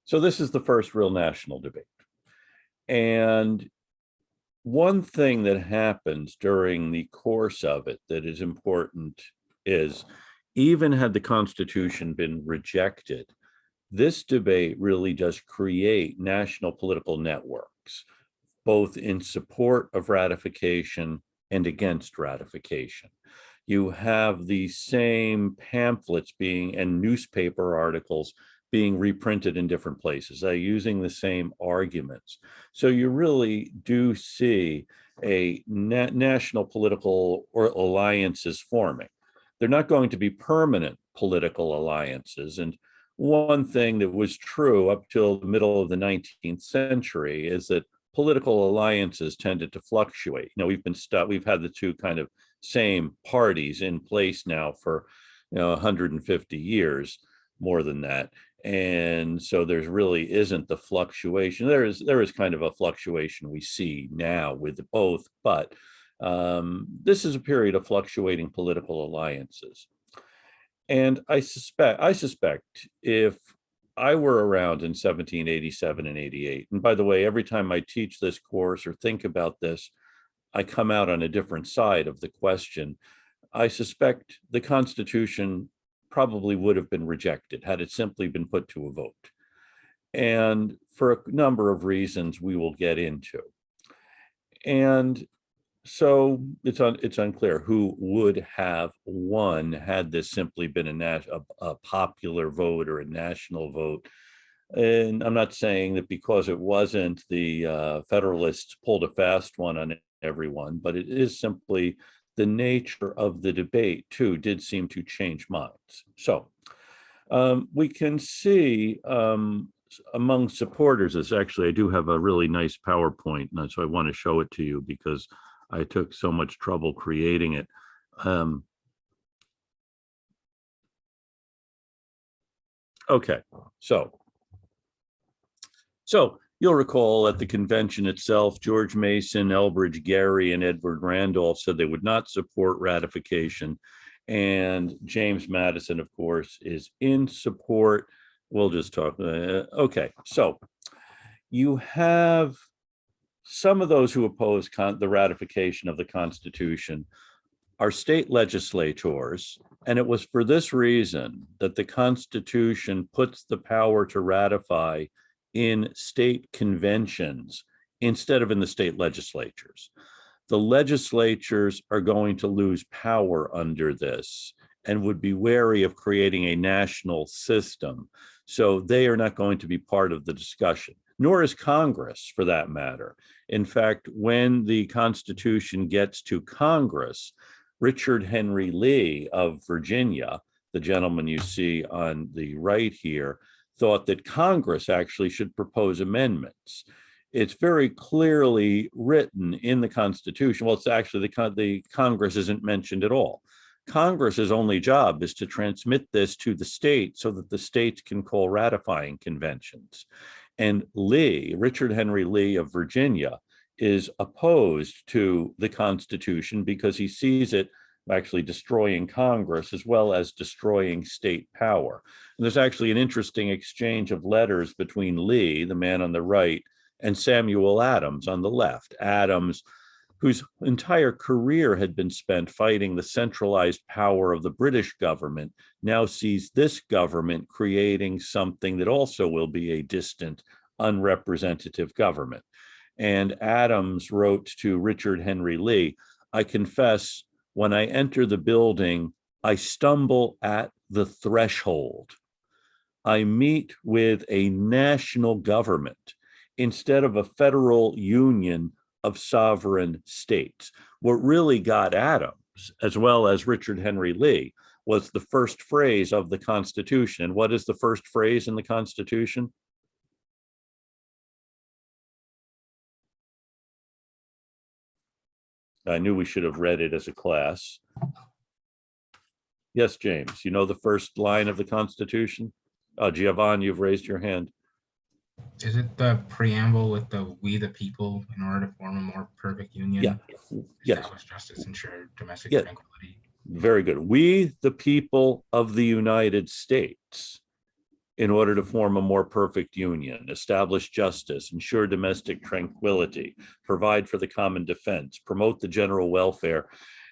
So this is the first real national debate. And one thing that happens during the course of it that is important is, even had the Constitution been rejected, this debate really does create national political networks, both in support of ratification and against ratification. You have the same pamphlets being and newspaper articles being reprinted in different places, using the same arguments. So you really do see a national political alliances forming. They're not going to be permanent political alliances. And one thing that was true up till the middle of the 19th century is that political alliances tended to fluctuate. We've had the two kind of same parties in place now for 150 years, more than that. And so there's really isn't the fluctuation. There is kind of a fluctuation we see now with both, but this is a period of fluctuating political alliances. And I suspect if I were around in 1787 and 88, and by the way, every time I teach this course or think about this, I come out on a different side of the question. I suspect the Constitution probably would have been rejected had it simply been put to a vote. And for a number of reasons we will get into. And so it's unclear who would have won had this simply been a popular vote or a national vote. And I'm not saying that because it wasn't, the Federalists pulled a fast one on everyone, but it is simply the nature of the debate too did seem to change minds. So we can see among supporters, I do have a really nice PowerPoint, and so I want to show it to you because I took so much trouble creating it. Okay, so you'll recall at the convention itself, George Mason, Elbridge Gerry, and Edward Randolph said they would not support ratification. And James Madison, of course, is in support. We'll just talk. Okay, so you have some of those who oppose the ratification of the Constitution are state legislators, and it was for this reason that the Constitution puts the power to ratify in state conventions instead of in the state legislatures. The legislatures are going to lose power under this and would be wary of creating a national system. So they are not going to be part of the discussion, nor is Congress for that matter. In fact, when the Constitution gets to Congress, Richard Henry Lee of Virginia, the gentleman you see on the right here, thought that Congress actually should propose amendments. It's very clearly written in the Constitution. Well, it's actually the Congress isn't mentioned at all. Congress's only job is to transmit this to the state so that the states can call ratifying conventions. And Lee, Richard Henry Lee of Virginia, is opposed to the Constitution because he sees it actually destroying Congress as well as destroying state power. And there's actually an interesting exchange of letters between Lee, the man on the right, and Samuel Adams on the left. Adams, whose entire career had been spent fighting the centralized power of the British government, now sees this government creating something that also will be a distant, unrepresentative government. And Adams wrote to Richard Henry Lee, "I confess, when I enter the building, I stumble at the threshold. I meet with a national government instead of a federal union of sovereign states." What really got Adams, as well as Richard Henry Lee, was the first phrase of the Constitution. And what is the first phrase in the Constitution? I knew we should have read it as a class. Yes, James, you know the first line of the Constitution? Giovanni, you've raised your hand. Is it the preamble with the "we the people, in order to form a more perfect union, Yeah. Yes. establish justice, ensure domestic Yeah. tranquility"? Very good. We, the people of the United States. in order to form a more perfect union, establish justice, ensure domestic tranquility, provide for the common defense, promote the general welfare,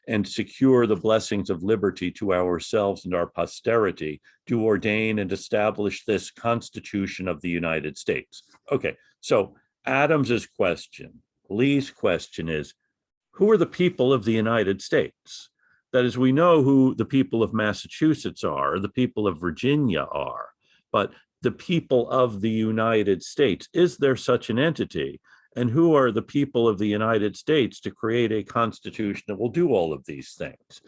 and secure the blessings of liberty to ourselves and our posterity, do ordain and establish this Constitution of the United States. Okay, so Adams's question, Lee's question is, who are the people of the United States? That is, we know who the people of Massachusetts are, the people of Virginia are, but the people of the United States, is there such an entity? And who are the people of the United States to create a constitution that will do all of these things?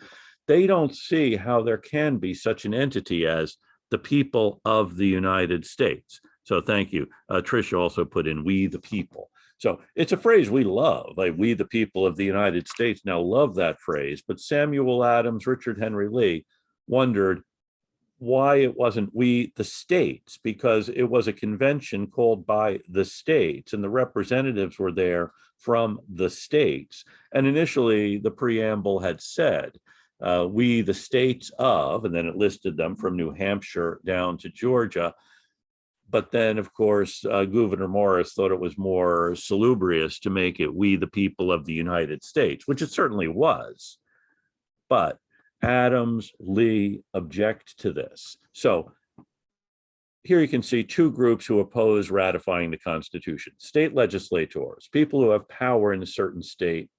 They don't see how there can be such an entity as the people of the United States. So thank you. Tricia also put in, we the people. So it's a phrase we love. Like, we the people of the United States now love that phrase. But Samuel Adams, Richard Henry Lee wondered why it wasn't we the states, because it was a convention called by the states and the representatives were there from the states. And initially the preamble had said, we the states of, and then it listed them from New Hampshire down to Georgia. But then, of course, Gouverneur Morris thought it was more salubrious to make it we the people of the United States, which it certainly was. But Adams, Lee object to this. So here you can see two groups who oppose ratifying the Constitution: state legislators, people who have power in a certain state,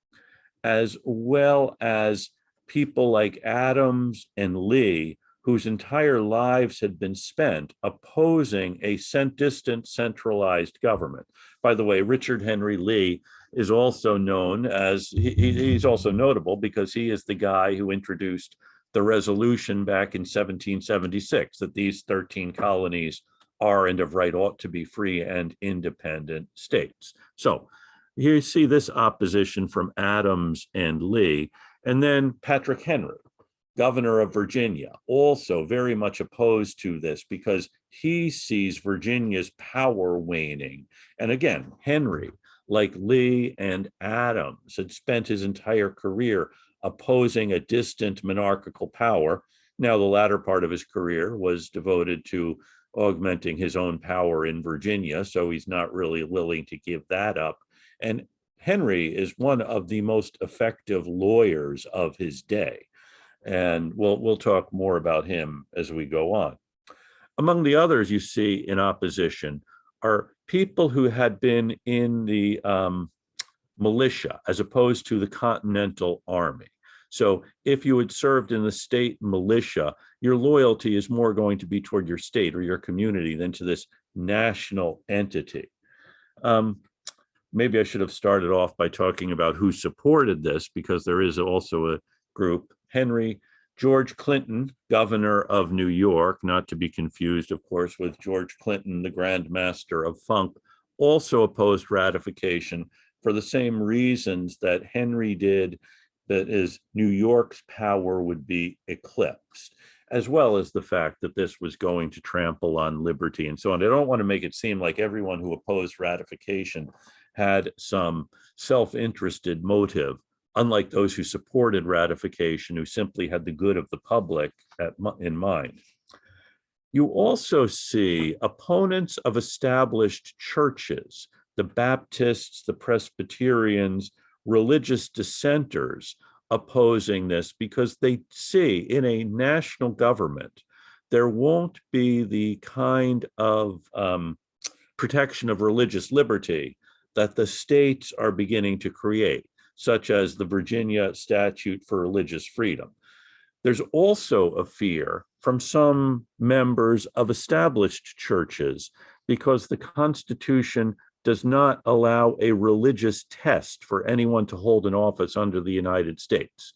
as well as people like Adams and Lee, whose entire lives had been spent opposing a distant centralized government. By the way, Richard Henry Lee is also known as, he's also notable because he is the guy who introduced the resolution back in 1776 that these 13 colonies are and of right ought to be free and independent states. So here you see this opposition from Adams and Lee. And then Patrick Henry, governor of Virginia, also very much opposed to this because he sees Virginia's power waning. And again, Henry, like Lee and Adams, had spent his entire career opposing a distant monarchical power. Now, the latter part of his career was devoted to augmenting his own power in Virginia, so he's not really willing to give that up. And Henry is one of the most effective lawyers of his day. And we'll talk more about him as we go on. Among the others you see in opposition are people who had been in the militia as opposed to the Continental Army. So if you had served in the state militia, your loyalty is more going to be toward your state or your community than to this national entity. Maybe I should have started off by talking about who supported this, because there is also a group. George Clinton, governor of New York, not to be confused, of course, with George Clinton, the Grand Master of Funk, also opposed ratification for the same reasons that Henry did, that is, New York's power would be eclipsed, as well as the fact that this was going to trample on liberty and so on. I don't want to make it seem like everyone who opposed ratification had some self-interested motive, unlike those who supported ratification, who simply had the good of the public in mind. You also see opponents of established churches, the Baptists, the Presbyterians, religious dissenters, opposing this because they see in a national government there won't be the kind of protection of religious liberty that the states are beginning to create, such as the Virginia Statute for Religious Freedom. There's also a fear from some members of established churches because the Constitution does not allow a religious test for anyone to hold an office under the United States.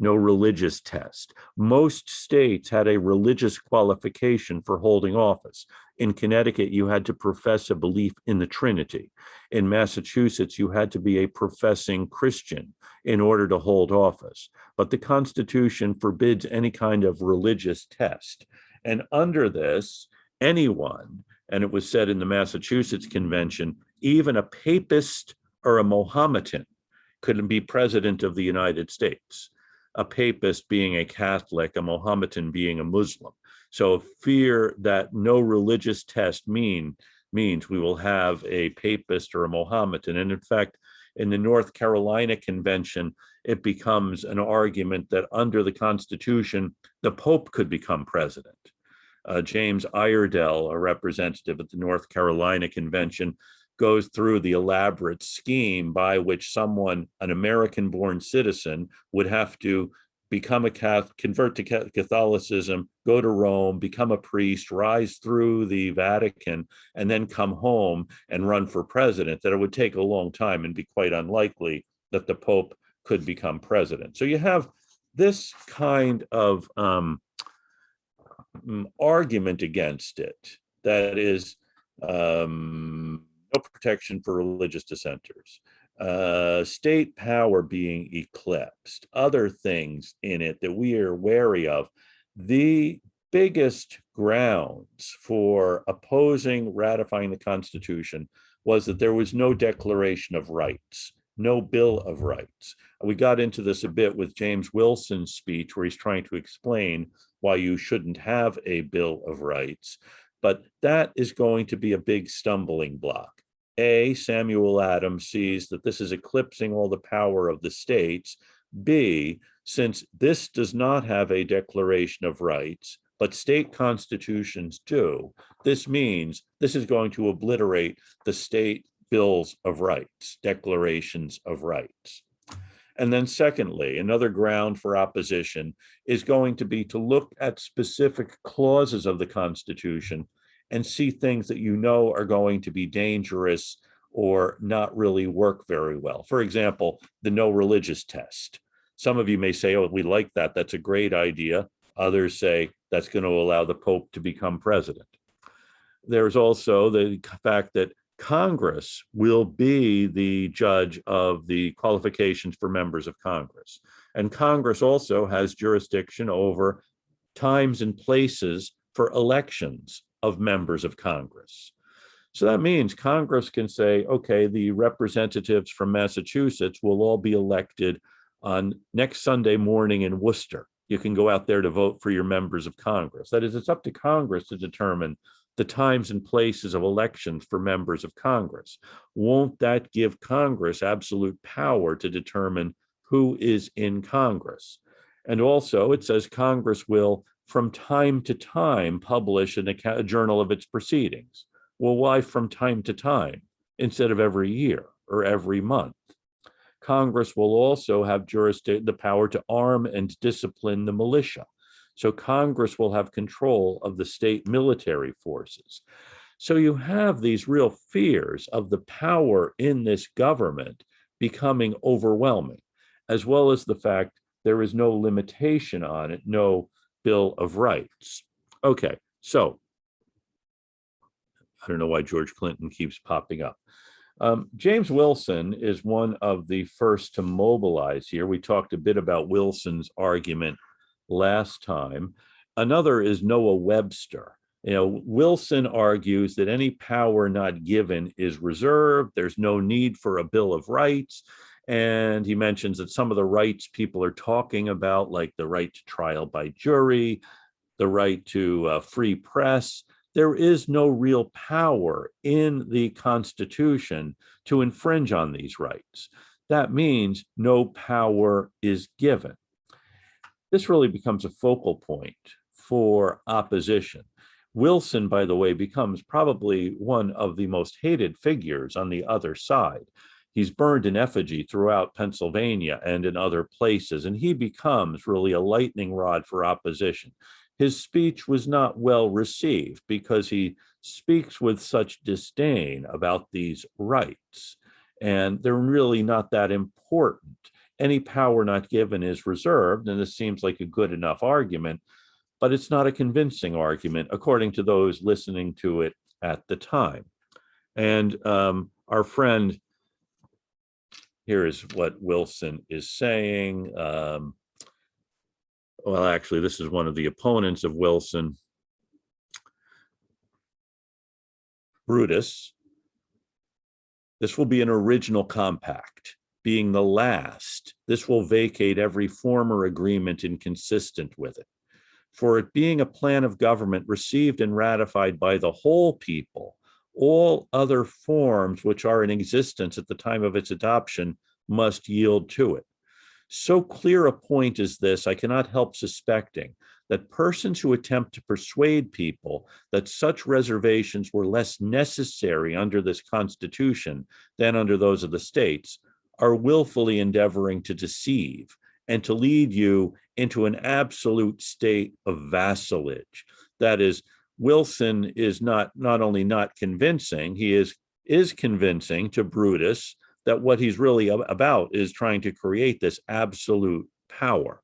No religious test. Most states had a religious qualification for holding office. In Connecticut, you had to profess a belief in the Trinity. In Massachusetts, you had to be a professing Christian in order to hold office. But the Constitution forbids any kind of religious test. And under this, anyone, and it was said in the Massachusetts Convention, even a papist or a Mohammedan couldn't be president of the United States. A papist being a Catholic, a Mohammedan being a Muslim. So fear that no religious test means we will have a papist or a Mohammedan. And in fact, in the North Carolina Convention, it becomes an argument that under the Constitution, the Pope could become president. James Iredell, a representative at the North Carolina Convention, goes through the elaborate scheme by which someone, an American-born citizen, would have to become a Catholic, convert to Catholicism, go to Rome, become a priest, rise through the Vatican, and then come home and run for president, that it would take a long time and be quite unlikely that the Pope could become president. So you have this kind of argument against it, that is no protection for religious dissenters, state power being eclipsed, other things in it that we are wary of. The biggest grounds for opposing ratifying the Constitution was that there was no Declaration of Rights, no Bill of Rights. We got into this a bit with James Wilson's speech, where he's trying to explain why you shouldn't have a Bill of Rights. But that is going to be a big stumbling block. A, Samuel Adams sees that this is eclipsing all the power of the states. B, since this does not have a Declaration of Rights, but state constitutions do, this means this is going to obliterate the state bills of rights, declarations of rights. And then secondly, another ground for opposition is going to be to look at specific clauses of the Constitution and see things that you know are going to be dangerous or not really work very well. For example, the no religious test. Some of you may say, oh, we like that. That's a great idea. Others say that's going to allow the Pope to become president. There's also the fact that Congress will be the judge of the qualifications for members of Congress. And Congress also has jurisdiction over times and places for elections of members of Congress. So that means Congress can say, okay, the representatives from Massachusetts will all be elected on next Sunday morning in Worcester. You can go out there to vote for your members of Congress. That is, it's up to Congress to determine the times and places of elections for members of Congress. Won't that give Congress absolute power to determine who is in Congress? And also, it says Congress will, from time to time, publish a journal of its proceedings. Well, why from time to time instead of every year or every month? Congress will also have the power to arm and discipline the militia. So Congress will have control of the state military forces. So you have these real fears of the power in this government becoming overwhelming, as well as the fact there is no limitation on it, no Bill of Rights. Okay, so I don't know why George Clinton keeps popping up. James Wilson is one of the first to mobilize here. We talked a bit about Wilson's argument last time. Another is Noah Webster. Wilson argues that any power not given is reserved. There's no need for a Bill of Rights. And he mentions that some of the rights people are talking about, like the right to trial by jury, the right to free press, there is no real power in the Constitution to infringe on these rights. That means no power is given. This really becomes a focal point for opposition. Wilson, by the way, becomes probably one of the most hated figures on the other side. He's burned in effigy throughout Pennsylvania and in other places, and he becomes really a lightning rod for opposition. His speech was not well received because he speaks with such disdain about these rights, and they're really not that important. Any power not given is reserved, and this seems like a good enough argument, but it's not a convincing argument, according to those listening to it at the time. And our friend, here is what Wilson is saying. Well, actually, this is one of the opponents of Wilson, Brutus. This will be an original compact, being the last. This will vacate every former agreement inconsistent with it. for it being a plan of government received and ratified by the whole people, all other forms which are in existence at the time of its adoption must yield to it. So clear a point is this, I cannot help suspecting that persons who attempt to persuade people that such reservations were less necessary under this Constitution than under those of the states are willfully endeavoring to deceive and to lead you into an absolute state of vassalage. That is, Wilson is not only not convincing, he is convincing to Brutus that what he's really about is trying to create this absolute power.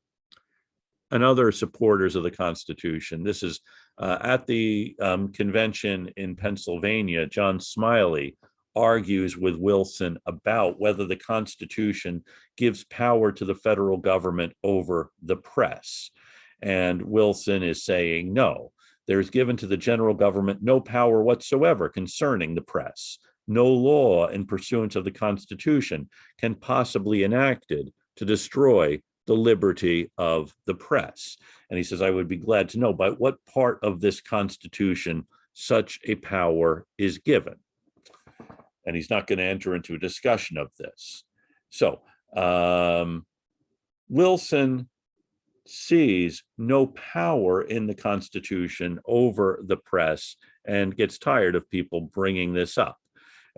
And other supporters of the Constitution, this is at the convention in Pennsylvania, John Smiley argues with Wilson about whether the Constitution gives power to the federal government over the press. And Wilson is saying, no, there is given to the general government no power whatsoever concerning the press. No law in pursuance of the Constitution can possibly be enacted to destroy the liberty of the press. And he says, I would be glad to know by what part of this Constitution such a power is given. And he's not going to enter into a discussion of this. So Wilson sees no power in the Constitution over the press and gets tired of people bringing this up.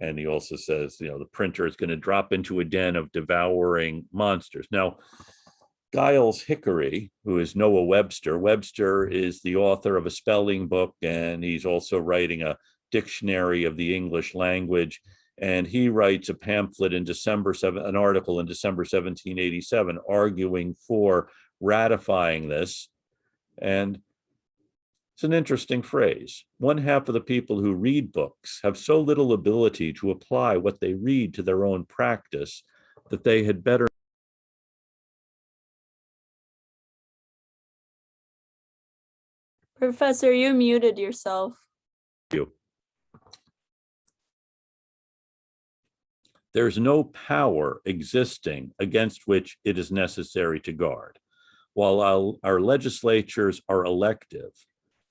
And he also says, the printer is going to drop into a den of devouring monsters. Now, Giles Hickory, who is Noah Webster. Webster is the author of a spelling book, and he's also writing a dictionary of the English language. And he writes a pamphlet in an article in December 1787, arguing for ratifying this. And it's an interesting phrase. One half of the people who read books have so little ability to apply what they read to their own practice that they had better. Professor, you muted yourself. There's no power existing against which it is necessary to guard. While our legislatures are elective,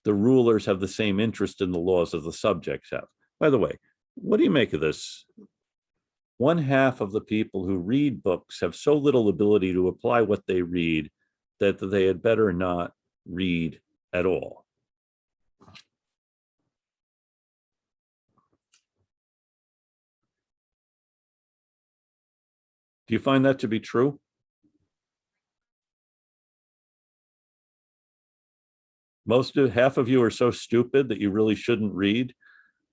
the rulers have the same interest in the laws as the subjects have. By the way, what do you make of this? One half of the people who read books have so little ability to apply what they read that they had better not read at all. Do you find that to be true? Half of you are so stupid that you really shouldn't read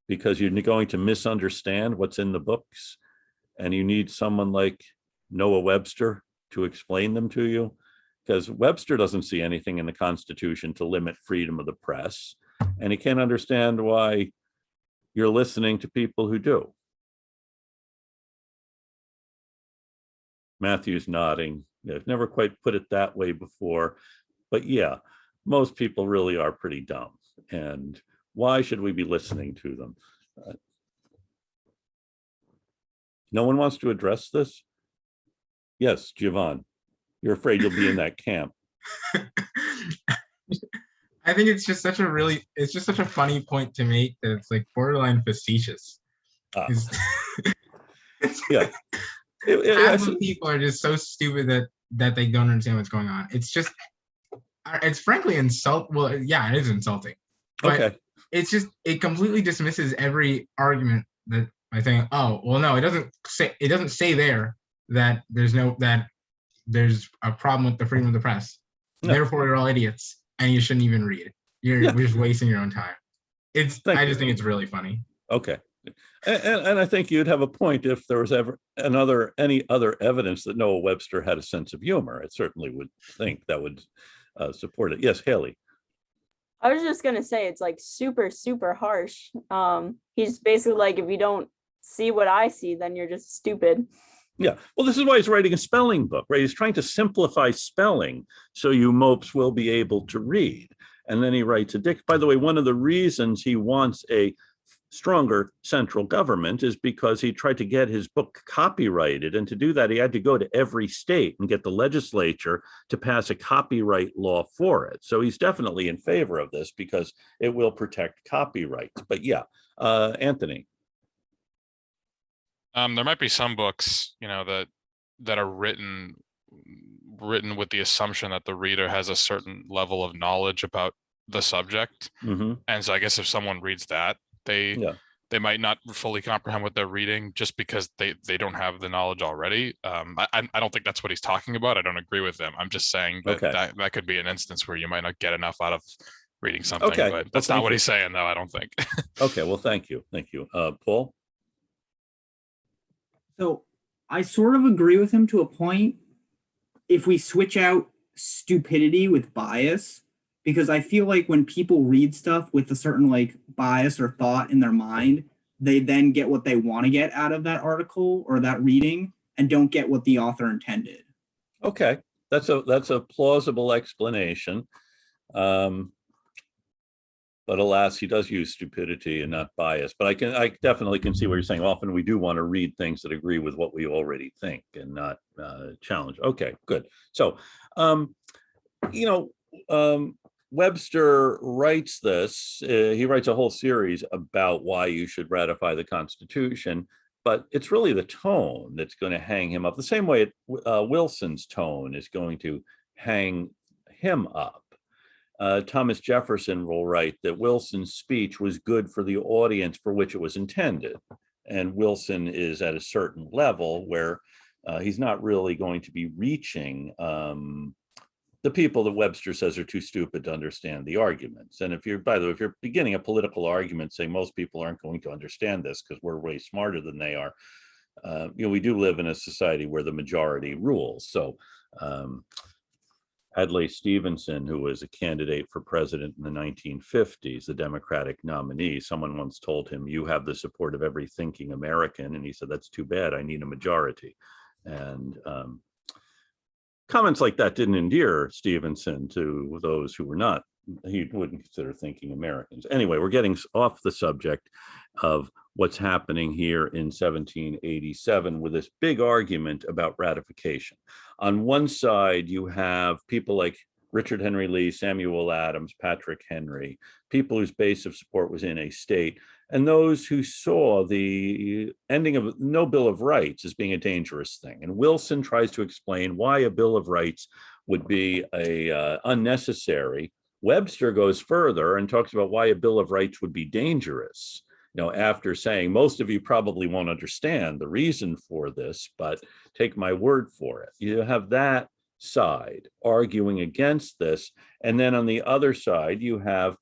because you're going to misunderstand what's in the books, and you need someone like Noah Webster to explain them to you, because Webster doesn't see anything in the Constitution to limit freedom of the press, and he can't understand why you're listening to people who do. Matthew's nodding. I've never quite put it that way before, but yeah, most people really are pretty dumb. And why should we be listening to them? No one wants to address this? Yes, Giovanni, you're afraid you'll be in that camp. I think it's just such a funny point to make that it's like borderline facetious. Yeah. Half of people are just so stupid that they don't understand what's going on. It's frankly insult. Well, yeah, it is insulting. But okay. It completely dismisses every argument that by saying, oh, well, no, it doesn't say there that there's a problem with the freedom of the press. No. Therefore, you're all idiots and you shouldn't even read. You're just wasting your own time. I just think it's really funny. Okay. And I think you'd have a point if there was ever any other evidence that Noah Webster had a sense of humor. I certainly would think that would support it. Yes, Haley. I was just gonna say it's like super, super harsh. He's basically like, if you don't see what I see, then you're just stupid. Yeah, well, this is why he's writing a spelling book, right? He's trying to simplify spelling so you mopes will be able to read. And then he writes a dict. By the way, one of the reasons he wants a stronger central government is because he tried to get his book copyrighted. And to do that, he had to go to every state and get the legislature to pass a copyright law for it. So he's definitely in favor of this because it will protect copyrights. But yeah, Anthony. There might be some books, that are written with the assumption that the reader has a certain level of knowledge about the subject. Mm-hmm. And so I guess if someone reads that, they might not fully comprehend what they're reading just because they don't have the knowledge already. I don't think that's what he's talking about. I don't agree with him. I'm just saying that that could be an instance where you might not get enough out of reading something. Okay. But that's not what he's saying, though, I don't think. Okay, well, thank you. Paul? So I sort of agree with him to a point if we switch out stupidity with bias, because I feel like when people read stuff with a certain like bias or thought in their mind, they then get what they want to get out of that article or that reading and don't get what the author intended. Okay, that's a plausible explanation. But alas, he does use stupidity and not bias. But I definitely can see what you're saying. Often we do want to read things that agree with what we already think and not challenge. Okay, good. So, Webster writes this. He writes a whole series about why you should ratify the Constitution. But it's really the tone that's going to hang him up. The same way Wilson's tone is going to hang him up. Thomas Jefferson will write that Wilson's speech was good for the audience for which it was intended. And Wilson is at a certain level where he's not really going to be reaching the people that Webster says are too stupid to understand the arguments. And if you're beginning a political argument saying most people aren't going to understand this because we're way smarter than they are, we do live in a society where the majority rules. So Adlai Stevenson, who was a candidate for president in the 1950s, the Democratic nominee, someone once told him, "You have the support of every thinking American." And he said, "That's too bad. I need a majority." And comments like that didn't endear Stevenson to those who were not, he wouldn't consider thinking Americans. Anyway, we're getting off the subject of what's happening here in 1787 with this big argument about ratification. On one side, you have people like Richard Henry Lee, Samuel Adams, Patrick Henry, people whose base of support was in a state, and those who saw the ending of no Bill of Rights as being a dangerous thing. And Wilson tries to explain why a Bill of Rights would be unnecessary. Webster goes further and talks about why a Bill of Rights would be dangerous. After saying, most of you probably won't understand the reason for this, but take my word for it. You have that side arguing against this. And then on the other side, you have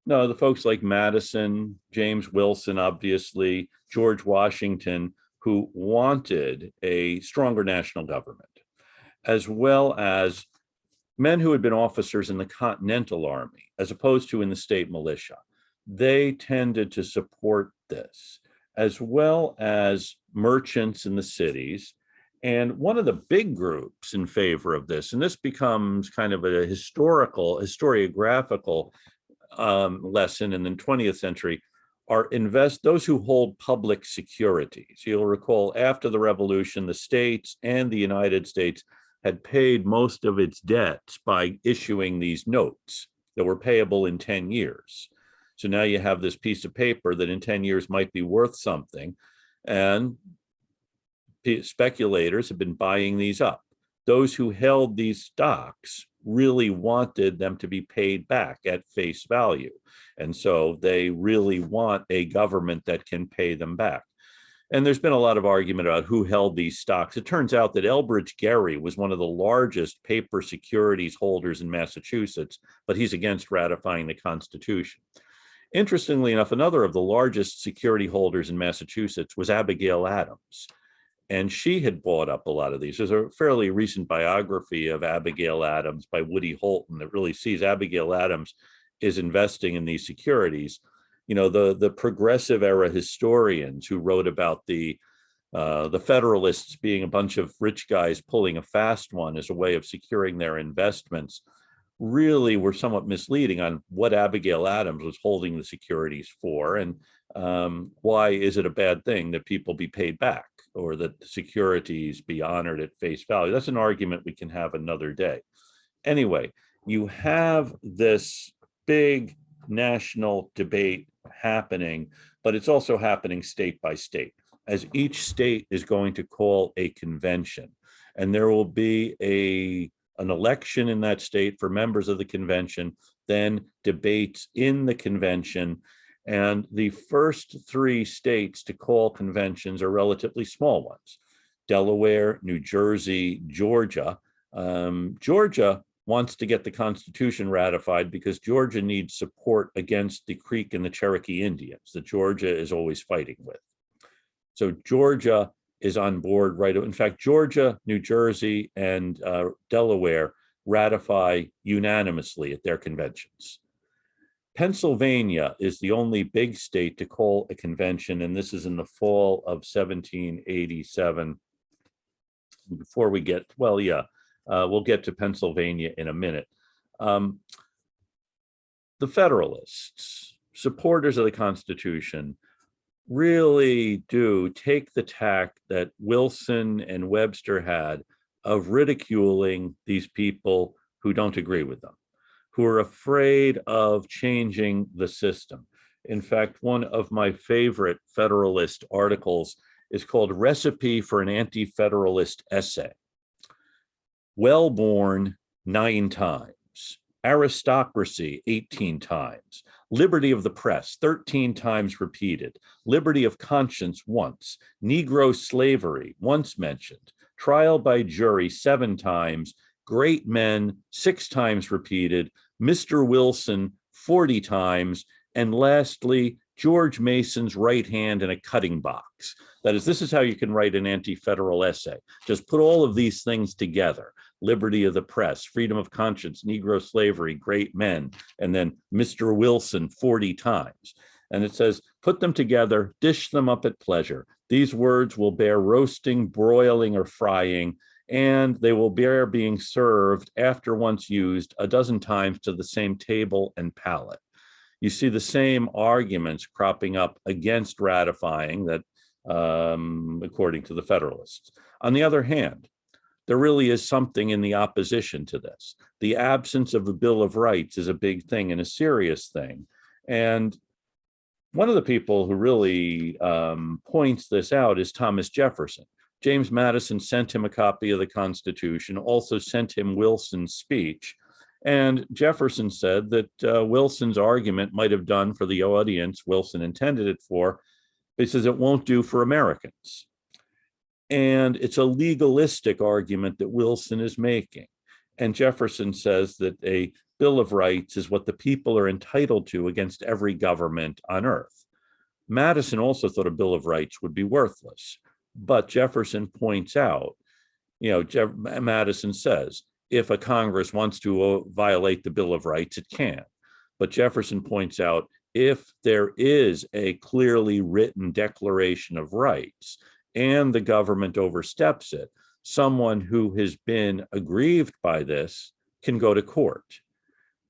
the folks like Madison, James Wilson, obviously, George Washington, who wanted a stronger national government, as well as men who had been officers in the Continental Army, as opposed to in the state militia. They tended to support this, as well as merchants in the cities. And one of the big groups in favor of this, and this becomes kind of a historiographical lesson in the 20th century, are those who hold public securities. You'll recall after the Revolution, the states and the United States had paid most of its debts by issuing these notes that were payable in 10 years. So now you have this piece of paper that in 10 years might be worth something, and speculators have been buying these up. Those who held these stocks really wanted them to be paid back at face value. And so they really want a government that can pay them back. And there's been a lot of argument about who held these stocks. It turns out that Elbridge Gerry was one of the largest paper securities holders in Massachusetts, but he's against ratifying the Constitution. Interestingly enough, another of the largest security holders in Massachusetts was Abigail Adams. And she had bought up a lot of these. There's a fairly recent biography of Abigail Adams by Woody Holton that really sees Abigail Adams is investing in these securities. The progressive era historians who wrote about the Federalists being a bunch of rich guys pulling a fast one as a way of securing their investments really were somewhat misleading on what Abigail Adams was holding the securities for, and why is it a bad thing that people be paid back or that the securities be honored at face value. That's an argument we can have another day. Anyway, you have this big national debate happening, but it's also happening state by state, as each state is going to call a convention, and there will be an election in that state for members of the convention, then debates in the convention. And the first 3 states to call conventions are relatively small ones: Delaware, New Jersey, Georgia. Georgia wants to get the Constitution ratified because Georgia needs support against the Creek and the Cherokee Indians that Georgia is always fighting with. So Georgia is on board, right? In fact, Georgia, New Jersey, and Delaware ratify unanimously at their conventions. Pennsylvania is the only big state to call a convention, and this is in the fall of 1787. Before we get, we'll get to Pennsylvania in a minute. The Federalists, supporters of the Constitution, really do take the tack that Wilson and Webster had of ridiculing these people who don't agree with them, who are afraid of changing the system. In fact, one of my favorite Federalist articles is called Recipe for an Anti-Federalist Essay. Wellborn 9 times, aristocracy 18 times, liberty of the press 13 times repeated, liberty of conscience once, Negro slavery once mentioned, trial by jury 7 times, great men 6 times repeated, Mr. Wilson 40 times, and lastly, George Mason's right hand in a cutting box. That is, this is how you can write an anti-federal essay. Just put all of these things together: liberty of the press, freedom of conscience, Negro slavery, great men, and then Mr. Wilson 40 times. And it says, put them together, dish them up at pleasure. These words will bear roasting, broiling, or frying, and they will bear being served after once used a dozen times to the same table and palate. You see the same arguments cropping up against ratifying that, according to the Federalists. On the other hand, there really is something in the opposition to this. The absence of a Bill of Rights is a big thing and a serious thing. And one of the people who really points this out is Thomas Jefferson. James Madison sent him a copy of the Constitution, also sent him Wilson's speech. And Jefferson said that Wilson's argument might have done for the audience Wilson intended it for, but he says it won't do for Americans. And it's a legalistic argument that Wilson is making. And Jefferson says that a Bill of Rights is what the people are entitled to against every government on earth. Madison also thought a Bill of Rights would be worthless. But Jefferson points out, Madison says, if a Congress wants to violate the Bill of Rights, it can. But Jefferson points out, if there is a clearly written Declaration of Rights and the government oversteps it, someone who has been aggrieved by this can go to court.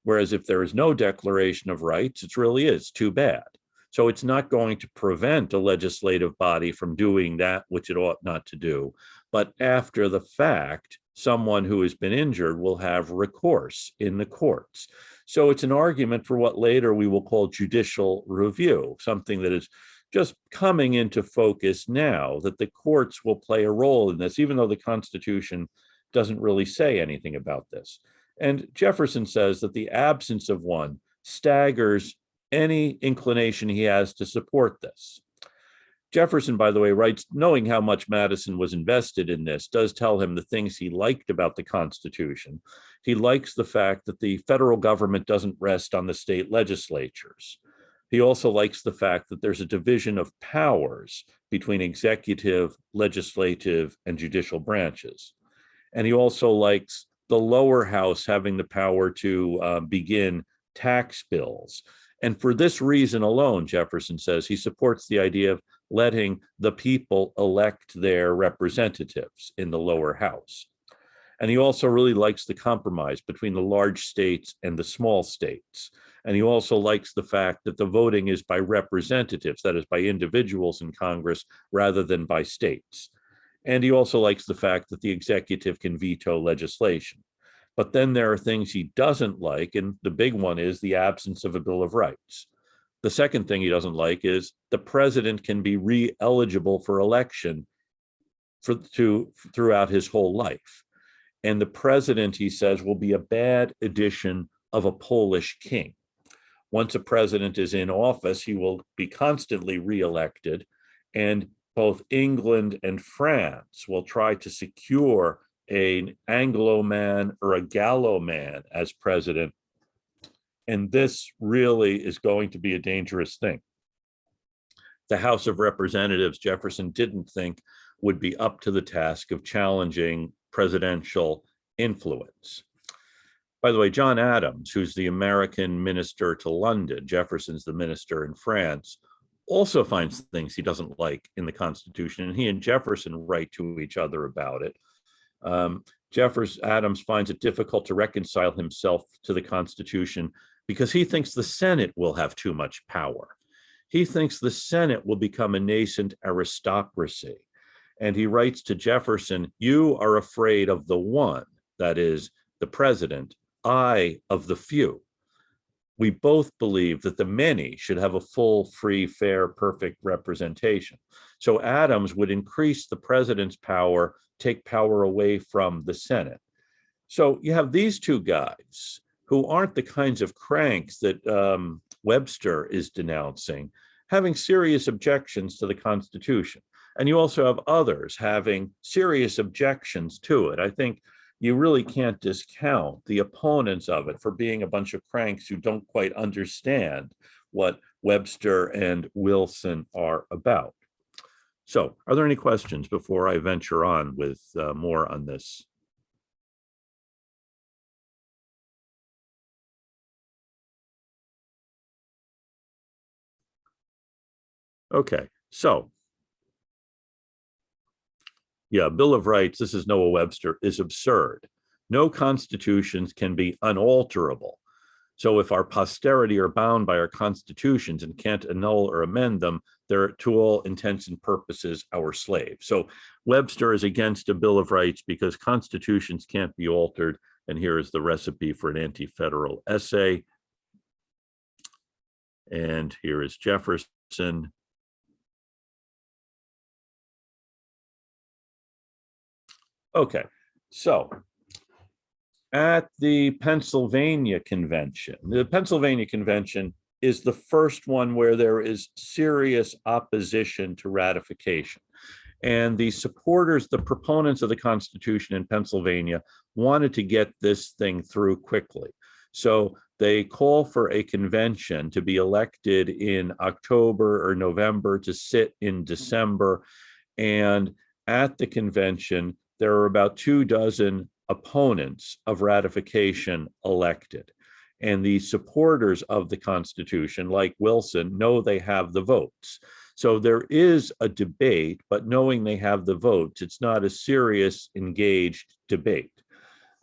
Whereas if there is no Declaration of Rights, it really is too bad. So it's not going to prevent a legislative body from doing that which it ought not to do. But after the fact, someone who has been injured will have recourse in the courts. So it's an argument for what later we will call judicial review, something that is just coming into focus now, that the courts will play a role in this, even though the Constitution doesn't really say anything about this. And Jefferson says that the absence of one staggers any inclination he has to support this. Jefferson, by the way, writes, knowing how much Madison was invested in this, does tell him the things he liked about the Constitution. He likes the fact that the federal government doesn't rest on the state legislatures. He also likes the fact that there's a division of powers between executive, legislative, and judicial branches. And he also likes the lower house having the power to begin tax bills. And for this reason alone, Jefferson says, he supports the idea of letting the people elect their representatives in the lower house. And he also really likes the compromise between the large states and the small states. And he also likes the fact that the voting is by representatives, that is, by individuals in Congress rather than by states. And he also likes the fact that the executive can veto legislation. But then there are things he doesn't like, and the big one is the absence of a Bill of Rights. The second thing he doesn't like is the president can be re-eligible for election throughout his whole life. And the president, he says, will be a bad edition of a Polish king. Once a president is in office, he will be constantly reelected, and both England and France will try to secure an Anglo man or a Gallo man as president. And this really is going to be a dangerous thing. The House of Representatives, Jefferson didn't think would be up to the task of challenging presidential influence. By the way, John Adams, who's the American minister to London, Jefferson's the minister in France, also finds things he doesn't like in the Constitution, and he and Jefferson write to each other about it. Adams finds it difficult to reconcile himself to the Constitution because he thinks the Senate will have too much power. He thinks the Senate will become a nascent aristocracy. And he writes to Jefferson, "You are afraid of the one, that is, the president, I of the few. We both believe that the many should have a full, free, fair, perfect representation." So Adams would increase the president's power, take power away from the Senate. So you have these two guys who aren't the kinds of cranks that Webster is denouncing, having serious objections to the Constitution. And you also have others having serious objections to it. I think you really can't discount the opponents of it for being a bunch of cranks who don't quite understand what Webster and Wilson are about. So, are there any questions before I venture on with more on this? Okay, so yeah, Bill of Rights, this is Noah Webster, is absurd. No constitutions can be unalterable. So if our posterity are bound by our constitutions and can't annul or amend them, they're to all intents and purposes our slaves. So Webster is against a Bill of Rights because constitutions can't be altered. And here is the recipe for an anti-federal essay. And here is Jefferson. Okay, so at the Pennsylvania Convention, the Pennsylvania Convention is the first one where there is serious opposition to ratification. And the supporters, the proponents of the Constitution in Pennsylvania wanted to get this thing through quickly. So they call for a convention to be elected in October or November to sit in December. And at the convention, there are about 24 opponents of ratification elected. And the supporters of the Constitution, like Wilson, know they have the votes. So there is a debate, but knowing they have the votes, it's not a serious, engaged debate.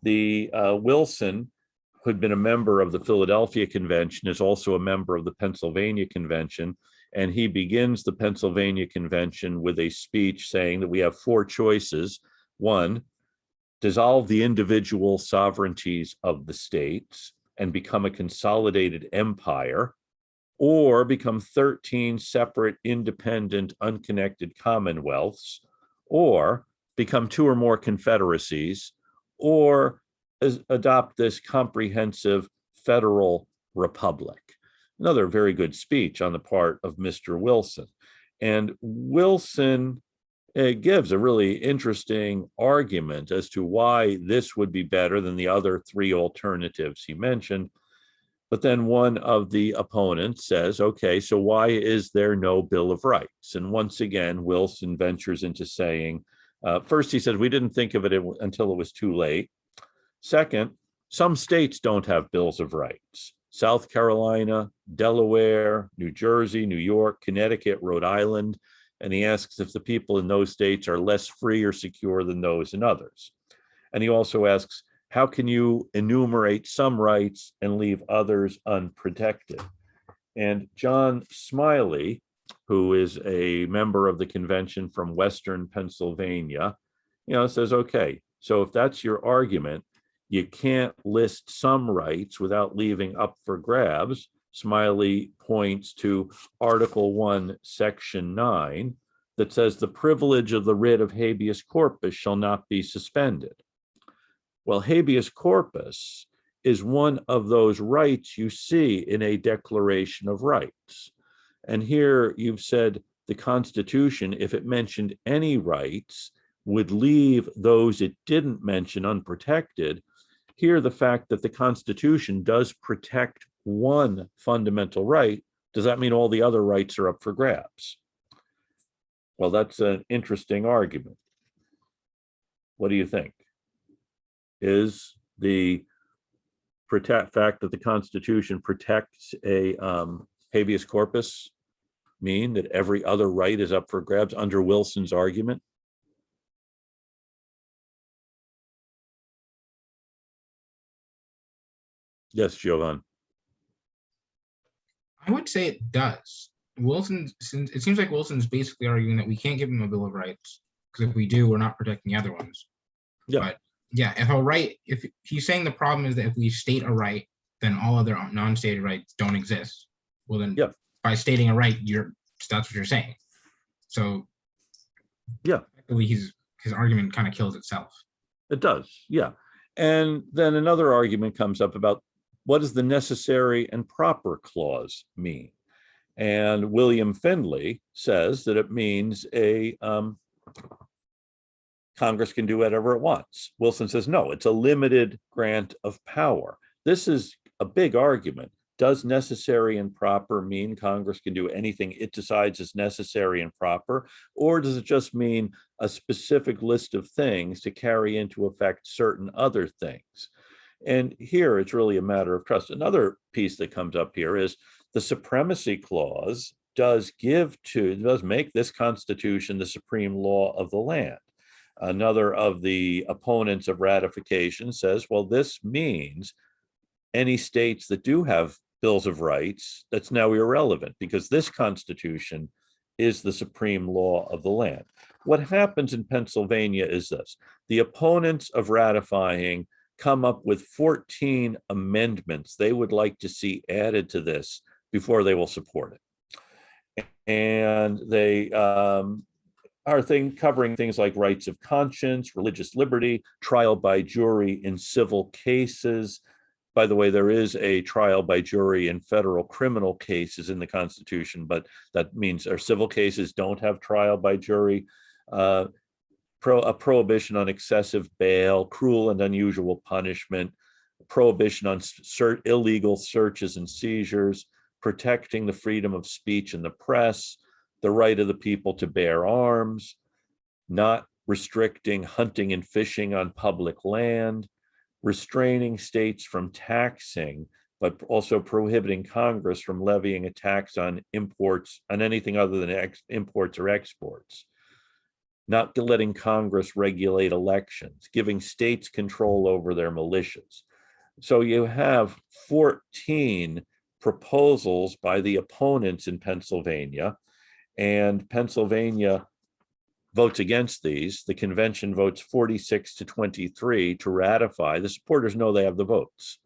The Wilson, who had been a member of the Philadelphia Convention, is also a member of the Pennsylvania Convention. And he begins the Pennsylvania Convention with a speech saying that we have four choices. One, dissolve the individual sovereignties of the states and become a consolidated empire, or become 13 separate, independent, unconnected commonwealths, or become 2 or more confederacies, or adopt this comprehensive federal republic. Another very good speech on the part of Mr. Wilson. And Wilson gives a really interesting argument as to why this would be better than the other 3 alternatives he mentioned. But then one of the opponents says, okay, so why is there no Bill of Rights? And once again, Wilson ventures into saying, first he says, we didn't think of it until it was too late. Second, some states don't have bills of rights. South Carolina, Delaware, New Jersey, New York, Connecticut, Rhode Island. And he asks if the people in those states are less free or secure than those in others. And he also asks, how can you enumerate some rights and leave others unprotected? And John Smiley, who is a member of the convention from Western Pennsylvania, says, okay, so if that's your argument, you can't list some rights without leaving up for grabs. Smiley points to Article 1, Section 9, that says the privilege of the writ of habeas corpus shall not be suspended. Well, habeas corpus is one of those rights you see in a Declaration of Rights. And here you've said the Constitution, if it mentioned any rights, would leave those it didn't mention unprotected. Here, the fact that the Constitution does protect one fundamental right, does that mean all the other rights are up for grabs? Well, that's an interesting argument. What do you think? Is the fact that the Constitution protects a habeas corpus mean that every other right is up for grabs under Wilson's argument? Yes, Jovan. I would say it does. It seems like Wilson's basically arguing that we can't give him a Bill of Rights because if we do, we're not protecting the other ones. Yeah. But yeah, if he's saying the problem is that if we state a right, then all other non-stated rights don't exist. Well, then by stating a right, that's what you're saying. So yeah, his argument kind of kills itself. It does, yeah. And then another argument comes up about what does the necessary and proper clause mean? And William Findley says that it means Congress can do whatever it wants. Wilson says, no, it's a limited grant of power. This is a big argument. Does necessary and proper mean Congress can do anything it decides is necessary and proper? Or does it just mean a specific list of things to carry into effect certain other things? And here it's really a matter of trust. Another piece that comes up here is the Supremacy Clause does make this Constitution the supreme law of the land. Another of the opponents of ratification says, well, this means any states that do have bills of rights, that's now irrelevant because this Constitution is the supreme law of the land. What happens in Pennsylvania is this: the opponents of ratifying come up with 14 amendments they would like to see added to this before they will support it. And they are covering things like rights of conscience, religious liberty, trial by jury in civil cases. By the way, there is a trial by jury in federal criminal cases in the Constitution, but that means our civil cases don't have trial by jury. A prohibition on excessive bail, cruel and unusual punishment, prohibition on illegal searches and seizures, protecting the freedom of speech and the press, the right of the people to bear arms, not restricting hunting and fishing on public land, restraining states from taxing, but also prohibiting Congress from levying a tax on imports, on anything other than imports or exports, not letting Congress regulate elections, giving states control over their militias. So you have 14 proposals by the opponents in Pennsylvania, and Pennsylvania votes against these. The convention votes 46-23 to ratify. The supporters know they have the votes.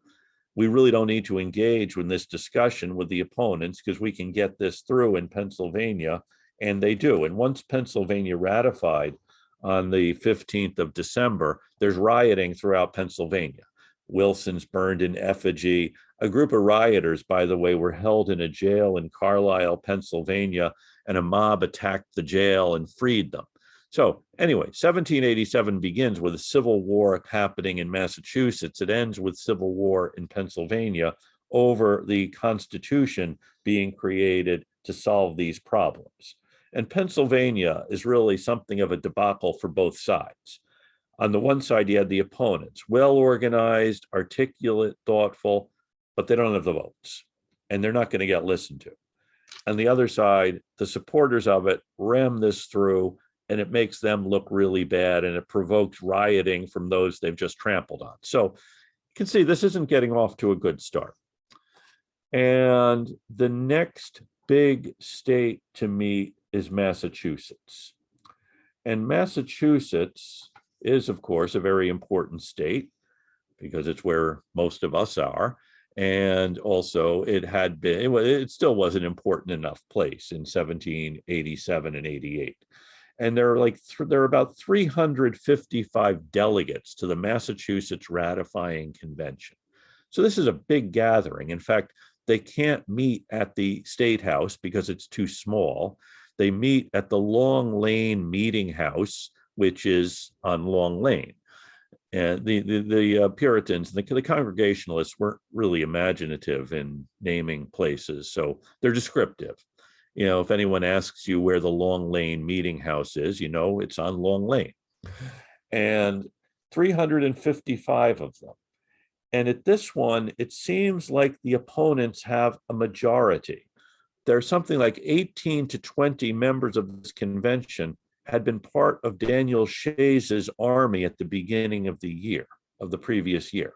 We really don't need to engage in this discussion with the opponents because we can get this through in Pennsylvania, and they do. And once Pennsylvania ratified on the 15th of December, there's rioting throughout Pennsylvania. Wilson's burned in effigy. A group of rioters, by the way, were held in a jail in Carlisle, Pennsylvania, and a mob attacked the jail and freed them. So anyway, 1787 begins with a civil war happening in Massachusetts. It ends with civil war in Pennsylvania over the Constitution being created to solve these problems. And Pennsylvania is really something of a debacle for both sides. On the one side, you had the opponents, well-organized, articulate, thoughtful, but they don't have the votes, and they're not going to get listened to. On the other side, the supporters of it ram this through, and it makes them look really bad, and it provokes rioting from those they've just trampled on. So you can see this isn't getting off to a good start. And the next big state to meet is Massachusetts. And Massachusetts is, of course, a very important state because it's where most of us are. And also it had been, it still was an important enough place in 1787 and 88. And there are about 355 delegates to the Massachusetts Ratifying Convention. So this is a big gathering. In fact, they can't meet at the State House because it's too small. They meet at the Long Lane Meeting House, which is on Long Lane. And the Puritans, the Congregationalists weren't really imaginative in naming places, so they're descriptive. You know, if anyone asks you where the Long Lane Meeting House is, you know, it's on Long Lane. And 355 of them. And at this one, it seems like the opponents have a majority. There's something like 18 to 20 members of this convention had been part of Daniel Shays's army at the beginning of the year, of the previous year.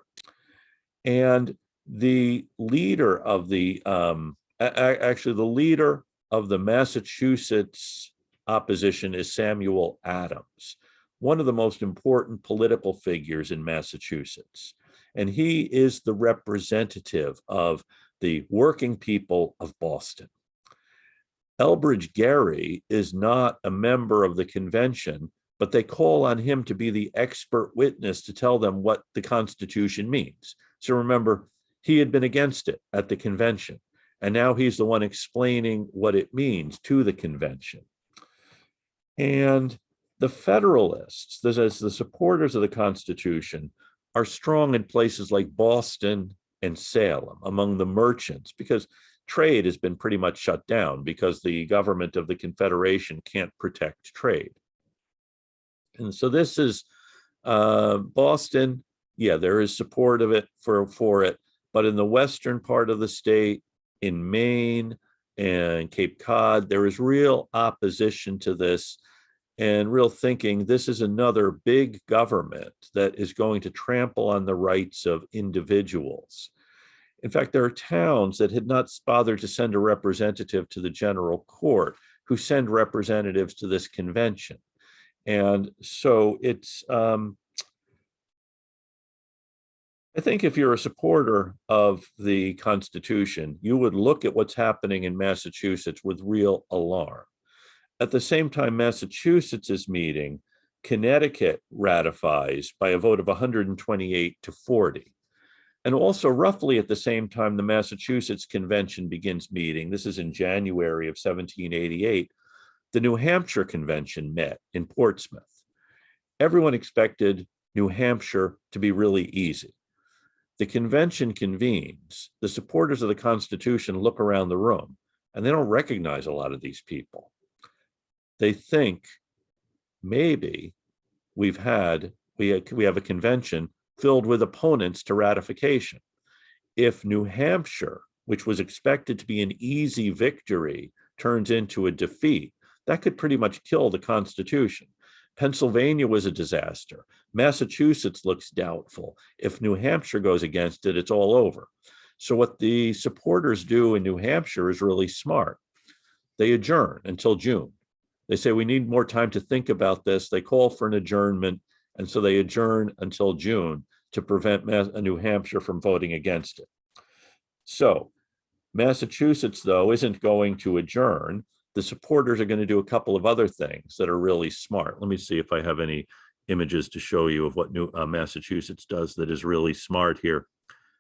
And the leader of the, actually the leader of the Massachusetts opposition is Samuel Adams, one of the most important political figures in Massachusetts. And he is the representative of the working people of Boston. Elbridge Gerry is not a member of the convention, but they call on him to be the expert witness to tell them what the Constitution means. So remember, he had been against it at the convention, and now he's the one explaining what it means to the convention. And the Federalists, as the supporters of the Constitution, are strong in places like Boston and Salem among the merchants, because trade has been pretty much shut down because the government of the Confederation can't protect trade. And so this is Boston. Yeah, there is support of it for it, but in the western part of the state, in Maine and Cape Cod, there is real opposition to this and real thinking this is another big government that is going to trample on the rights of individuals. In fact, there are towns that had not bothered to send a representative to the general court who send representatives to this convention. And so it's, I think if you're a supporter of the Constitution, you would look at what's happening in Massachusetts with real alarm. At the same time Massachusetts is meeting, Connecticut ratifies by a vote of 128 to 40. And also roughly at the same time, the Massachusetts Convention begins meeting. This is in January of 1788. The New Hampshire Convention met in Portsmouth. Everyone expected New Hampshire to be really easy. The convention convenes. The supporters of the Constitution look around the room, and they don't recognize a lot of these people. They think maybe we have a convention filled with opponents to ratification. If New Hampshire, which was expected to be an easy victory, turns into a defeat, that could pretty much kill the Constitution. Pennsylvania was a disaster. Massachusetts looks doubtful. If New Hampshire goes against it, it's all over. So what the supporters do in New Hampshire is really smart. They adjourn until June. They say, we need more time to think about this. They call for an adjournment. And so they adjourn until June to prevent New Hampshire from voting against it. So Massachusetts, though, isn't going to adjourn. The supporters are going to do a couple of other things that are really smart. Let me see if I have any images to show you of what Massachusetts does that is really smart here.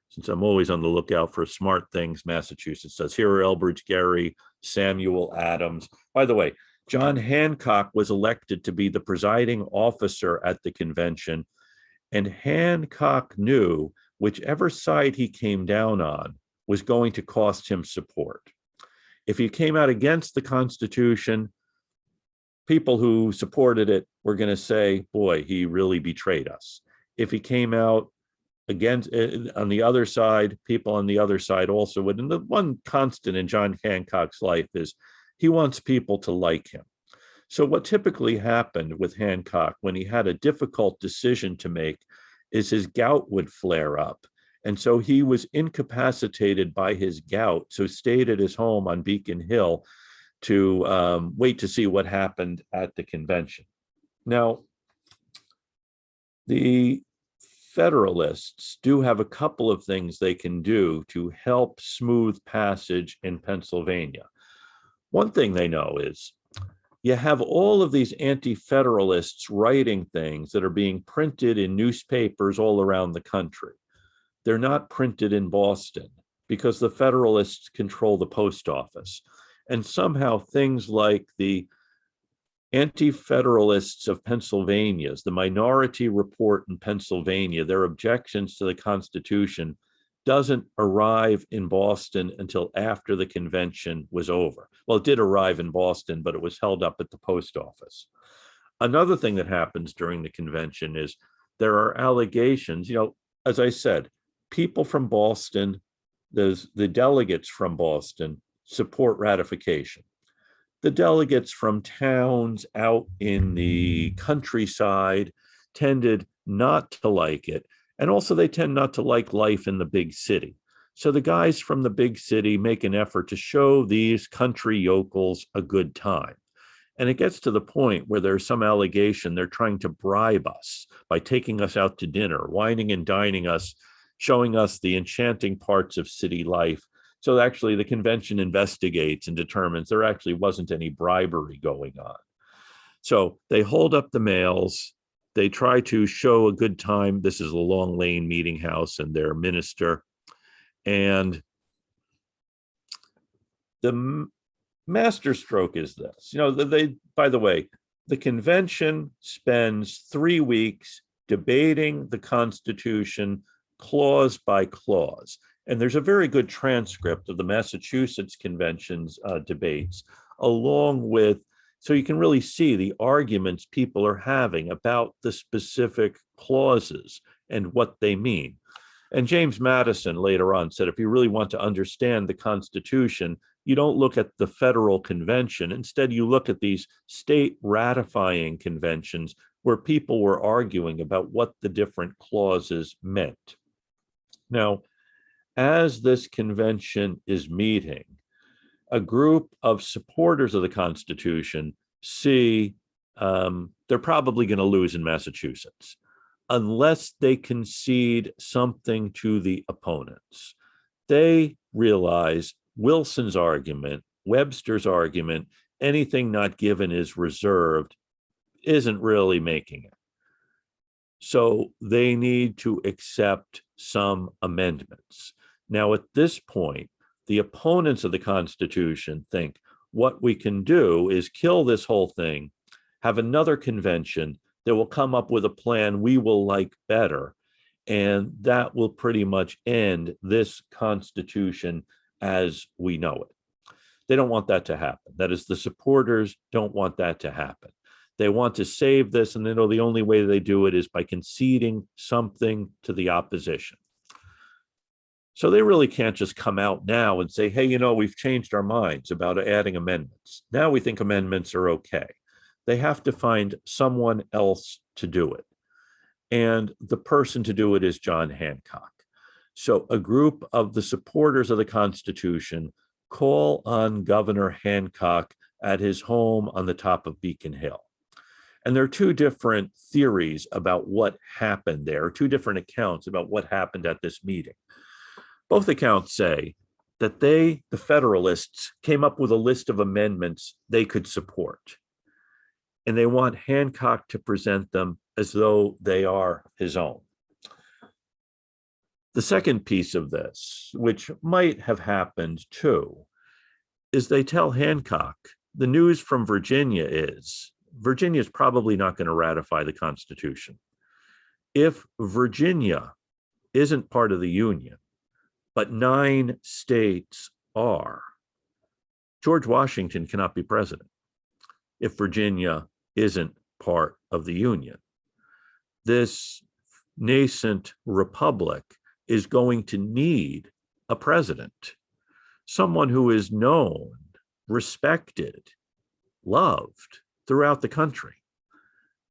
Since I'm always on the lookout for smart things Massachusetts does. Here are Elbridge Gerry, Samuel Adams. By the way, John Hancock was elected to be the presiding officer at the convention, and Hancock knew whichever side he came down on was going to cost him support. If he came out against the Constitution, people who supported it were going to say, boy, he really betrayed us. If he came out against on the other side, people on the other side also would. And the one constant in John Hancock's life is he wants people to like him. So what typically happened with Hancock when he had a difficult decision to make is his gout would flare up. And so he was incapacitated by his gout, so stayed at his home on Beacon Hill to wait to see what happened at the convention. Now, the Federalists do have a couple of things they can do to help smooth passage in Pennsylvania. One thing they know is you have all of these anti-federalists writing things that are being printed in newspapers all around the country. They're not printed in Boston because the Federalists control the post office. And somehow things like the Anti-Federalists of Pennsylvania's, the Minority Report in Pennsylvania, their objections to the Constitution doesn't arrive in Boston until after the convention was over. Well, it did arrive in Boston, but it was held up at the post office. Another thing that happens during the convention is there are allegations, as I said, people from Boston, the delegates from Boston support ratification. The delegates from towns out in the countryside tended not to like it. And also they tend not to like life in the big city. So the guys from the big city make an effort to show these country yokels a good time. And it gets to the point where there's some allegation they're trying to bribe us by taking us out to dinner, wining and dining us, showing us the enchanting parts of city life. So actually the convention investigates and determines there actually wasn't any bribery going on. So they hold up the mails. They try to show a good time. This is the Long Lane Meeting House and their minister. And the masterstroke is this. By the way, the convention spends 3 weeks debating the Constitution clause by clause. And there's a very good transcript of the Massachusetts Convention's debates, along with, so you can really see the arguments people are having about the specific clauses and what they mean. And James Madison later on said, if you really want to understand the Constitution, you don't look at the federal convention. Instead, you look at these state ratifying conventions where people were arguing about what the different clauses meant. Now, as this convention is meeting, a group of supporters of the Constitution see they're probably going to lose in Massachusetts unless they concede something to the opponents. They realize Wilson's argument, Webster's argument, anything not given is reserved, isn't really making it. So they need to accept some amendments. Now, at this point, the opponents of the Constitution think what we can do is kill this whole thing, have another convention that will come up with a plan we will like better, and that will pretty much end this Constitution as we know it. They don't want that to happen. That is, the supporters don't want that to happen. They want to save this, and they know the only way they do it is by conceding something to the opposition. So they really can't just come out now and say, hey, we've changed our minds about adding amendments. Now we think amendments are okay. They have to find someone else to do it. And the person to do it is John Hancock. So a group of the supporters of the Constitution call on Governor Hancock at his home on the top of Beacon Hill. And there are two different theories about what happened there, two different accounts about what happened at this meeting. Both accounts say that the Federalists, came up with a list of amendments they could support. And they want Hancock to present them as though they are his own. The second piece of this, which might have happened too, is they tell Hancock, the news from Virginia is probably not going to ratify the Constitution. If Virginia isn't part of the Union, but 9 states are, George Washington cannot be president if Virginia isn't part of the Union. This nascent republic is going to need a president, someone who is known, respected, loved throughout the country.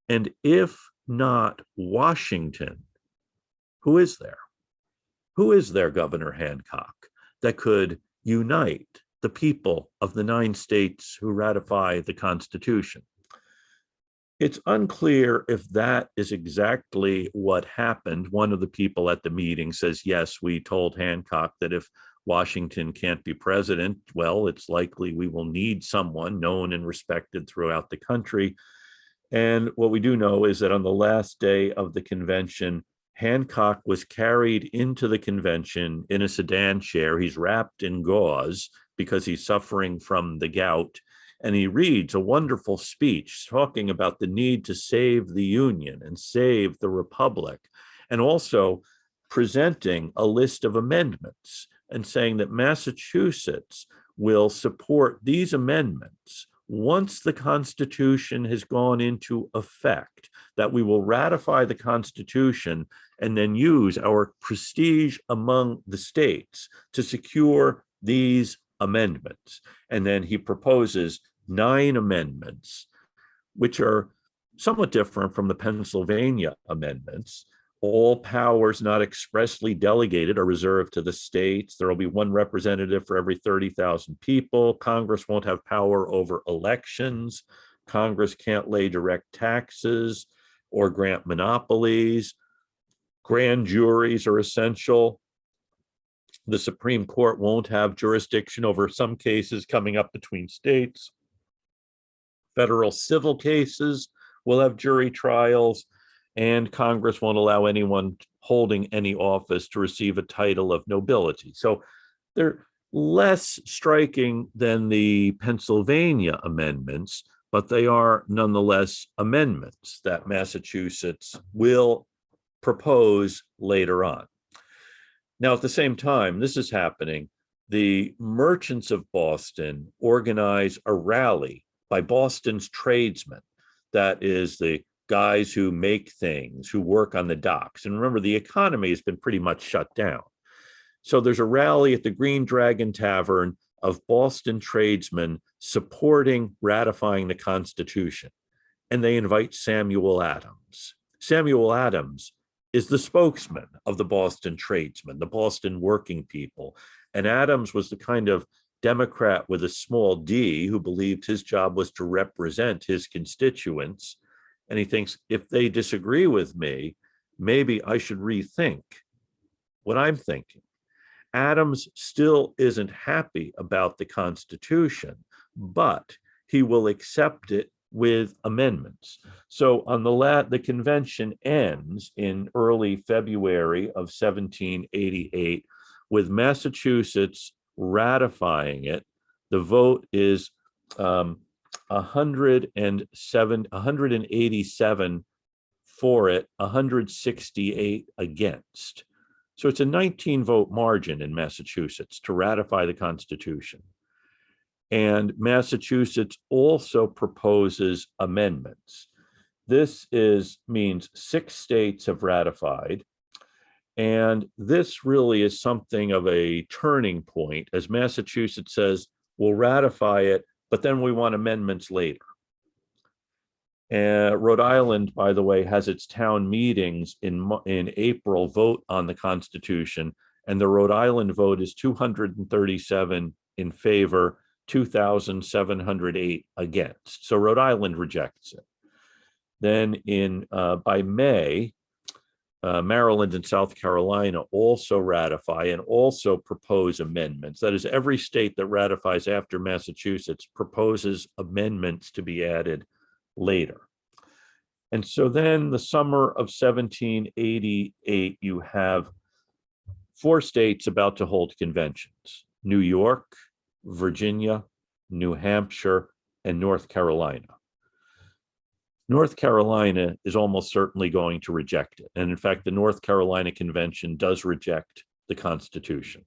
And if not Washington, who is there? Who is there, Governor Hancock, that could unite the people of the 9 states who ratify the Constitution? It's unclear if that is exactly what happened. One of the people at the meeting says, yes, we told Hancock that if Washington can't be president, well, it's likely we will need someone known and respected throughout the country. And what we do know is that on the last day of the convention, Hancock was carried into the convention in a sedan chair. He's wrapped in gauze because he's suffering from the gout. And he reads a wonderful speech talking about the need to save the Union and save the Republic, and also presenting a list of amendments and saying that Massachusetts will support these amendments once the Constitution has gone into effect, that we will ratify the Constitution and then use our prestige among the states to secure these amendments. And then he proposes 9 amendments, which are somewhat different from the Pennsylvania amendments. All powers not expressly delegated are reserved to the states. There will be 1 representative for every 30,000 people. Congress won't have power over elections. Congress can't lay direct taxes or grant monopolies. Grand juries are essential. The Supreme Court won't have jurisdiction over some cases coming up between states. Federal civil cases will have jury trials, and Congress won't allow anyone holding any office to receive a title of nobility. So they're less striking than the Pennsylvania amendments, but they are nonetheless amendments that Massachusetts will propose later on. Now, at the same time, this is happening. The merchants of Boston organize a rally by Boston's tradesmen. That is the guys who make things, who work on the docks. And remember, the economy has been pretty much shut down. So there's a rally at the Green Dragon Tavern of Boston tradesmen supporting ratifying the Constitution. And they invite Samuel Adams. Samuel Adams is the spokesman of the Boston tradesmen, the Boston working people. And Adams was the kind of Democrat with a small d who believed his job was to represent his constituents. And he thinks, if they disagree with me, maybe I should rethink what I'm thinking. Adams still isn't happy about the Constitution, but he will accept it with amendments. So on the convention ends in early February of 1788 with Massachusetts ratifying it. The vote is 187 for it, 168 against. So it's a 19-vote margin in Massachusetts to ratify the Constitution. And Massachusetts also proposes amendments. This means 6 states have ratified. And this really is something of a turning point, as Massachusetts says, we'll ratify it, but then we want amendments later. Rhode Island, by the way, has its town meetings in April, vote on the Constitution, and the Rhode Island vote is 237 in favor, 2,708 against. So Rhode Island rejects it. Then by May, Maryland and South Carolina also ratify and also propose amendments. That is, every state that ratifies after Massachusetts proposes amendments to be added later. And so then the summer of 1788, you have 4 states about to hold conventions: New York, Virginia, New Hampshire, and North Carolina. North Carolina is almost certainly going to reject it. And in fact, the North Carolina Convention does reject the Constitution.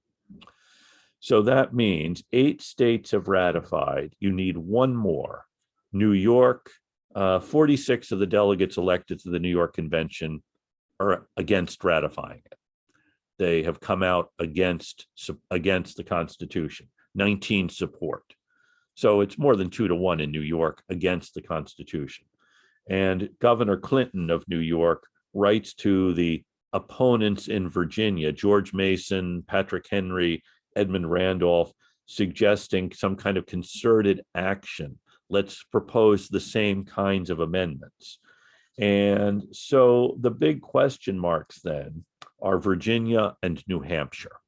So that means 8 states have ratified. You need 1 more. New York, 46 of the delegates elected to the New York Convention are against ratifying it. They have come out against the Constitution. 19 support. So it's more than 2-1 in New York against the Constitution. And Governor Clinton of New York writes to the opponents in Virginia, George Mason, Patrick Henry, Edmund Randolph, suggesting some kind of concerted action. Let's propose the same kinds of amendments. And so the big question marks then are Virginia and New Hampshire.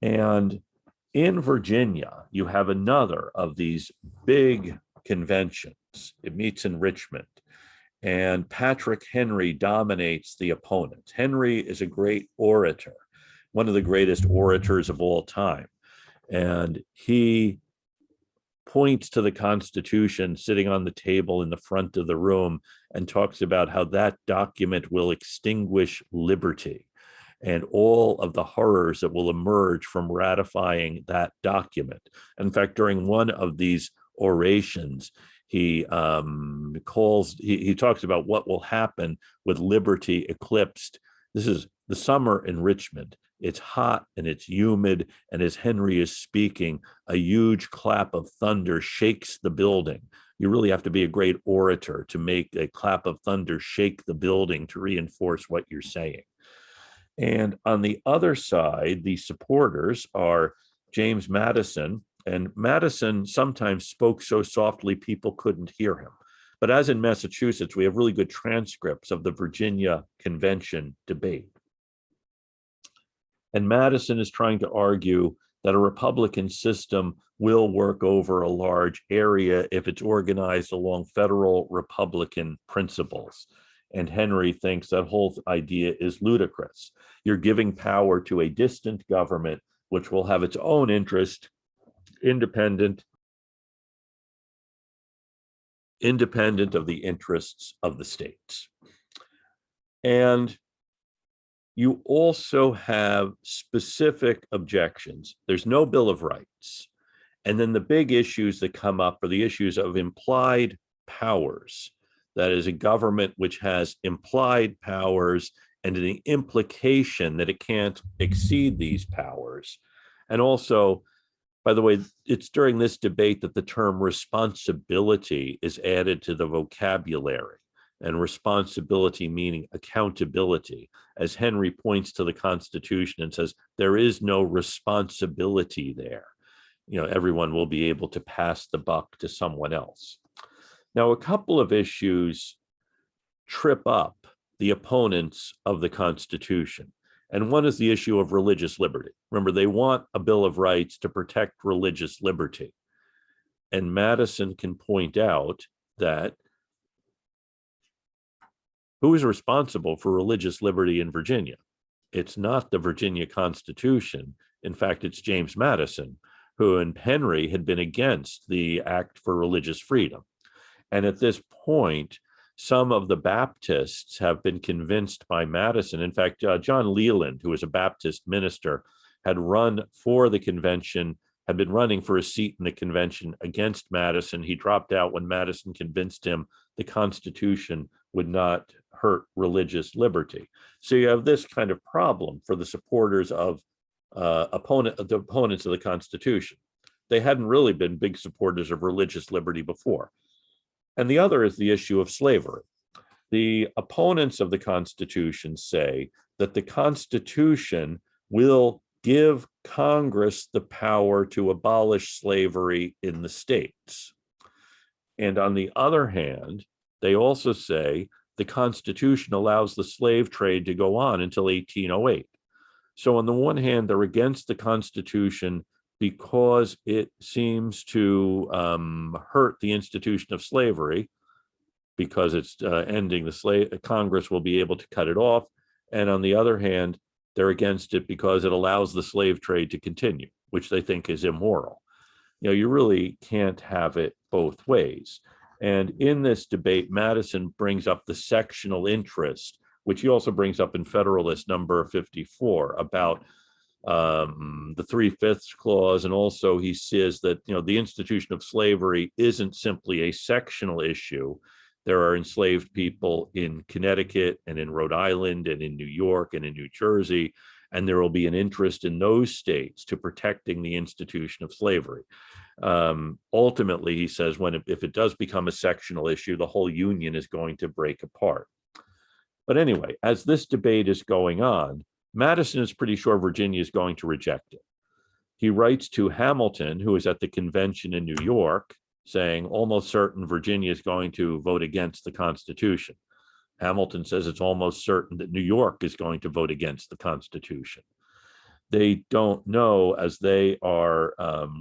And in Virginia, you have another of these big conventions. It meets in Richmond. And Patrick Henry dominates the opponents. Henry is a great orator, one of the greatest orators of all time. And he points to the Constitution sitting on the table in the front of the room and talks about how that document will extinguish liberty and all of the horrors that will emerge from ratifying that document. In fact, during one of these orations, he talks about what will happen with liberty eclipsed. This is the summer in Richmond. It's hot and it's humid, and as Henry is speaking, a huge clap of thunder shakes the building. You really have to be a great orator to make a clap of thunder shake the building to reinforce what you're saying. And on the other side, the supporters are James Madison, and Madison sometimes spoke so softly people couldn't hear him. But as in Massachusetts, we have really good transcripts of the Virginia Convention debate. And Madison is trying to argue that a Republican system will work over a large area if it's organized along federal Republican principles. And Henry thinks that whole idea is ludicrous. You're giving power to a distant government, which will have its own interest, independent of the interests of the states. And you also have specific objections. There's no Bill of Rights. And then the big issues that come up are the issues of implied powers. That is a government which has implied powers and the implication that it can't exceed these powers. And also, by the way, it's during this debate that the term responsibility is added to the vocabulary, and responsibility meaning accountability, as Henry points to the Constitution and says, there is no responsibility there. You know, everyone will be able to pass the buck to someone else. Now, a couple of issues trip up the opponents of the Constitution. And one is the issue of religious liberty. Remember, they want a Bill of Rights to protect religious liberty. And Madison can point out that who is responsible for religious liberty in Virginia? It's not the Virginia Constitution. In fact, it's James Madison, who and Henry had been against the Act for Religious Freedom. And at this point, some of the Baptists have been convinced by Madison. In fact, John Leland, who was a Baptist minister, had run for the convention, had been running for a seat in the convention against Madison. He dropped out when Madison convinced him the Constitution would not hurt religious liberty. So you have this kind of problem for the supporters of the opponents of the Constitution. They hadn't really been big supporters of religious liberty before. And the other is the issue of slavery. The opponents of the Constitution say that the Constitution will give Congress the power to abolish slavery in the states. And on the other hand, they also say the Constitution allows the slave trade to go on until 1808. So on the one hand, they're against the Constitution because it seems to hurt the institution of slavery, because it's ending the slave, Congress will be able to cut it off. And on the other hand, they're against it because it allows the slave trade to continue, which they think is immoral. You know, you really can't have it both ways. And in this debate, Madison brings up the sectional interest, which he also brings up in Federalist number 54 about the 3/5 clause. And also he says that, you know, the institution of slavery isn't simply a sectional issue. There are enslaved people in Connecticut and in Rhode Island and in New York and in New Jersey, and there will be an interest in those states to protecting the institution of slavery. Ultimately, he says, if it does become a sectional issue, the whole union is going to break apart. But anyway, as this debate is going on, Madison is pretty sure Virginia is going to reject it. He writes to Hamilton, who is at the convention in New York, saying almost certain Virginia is going to vote against the Constitution. Hamilton says it's almost certain that New York is going to vote against the Constitution. They don't know as they are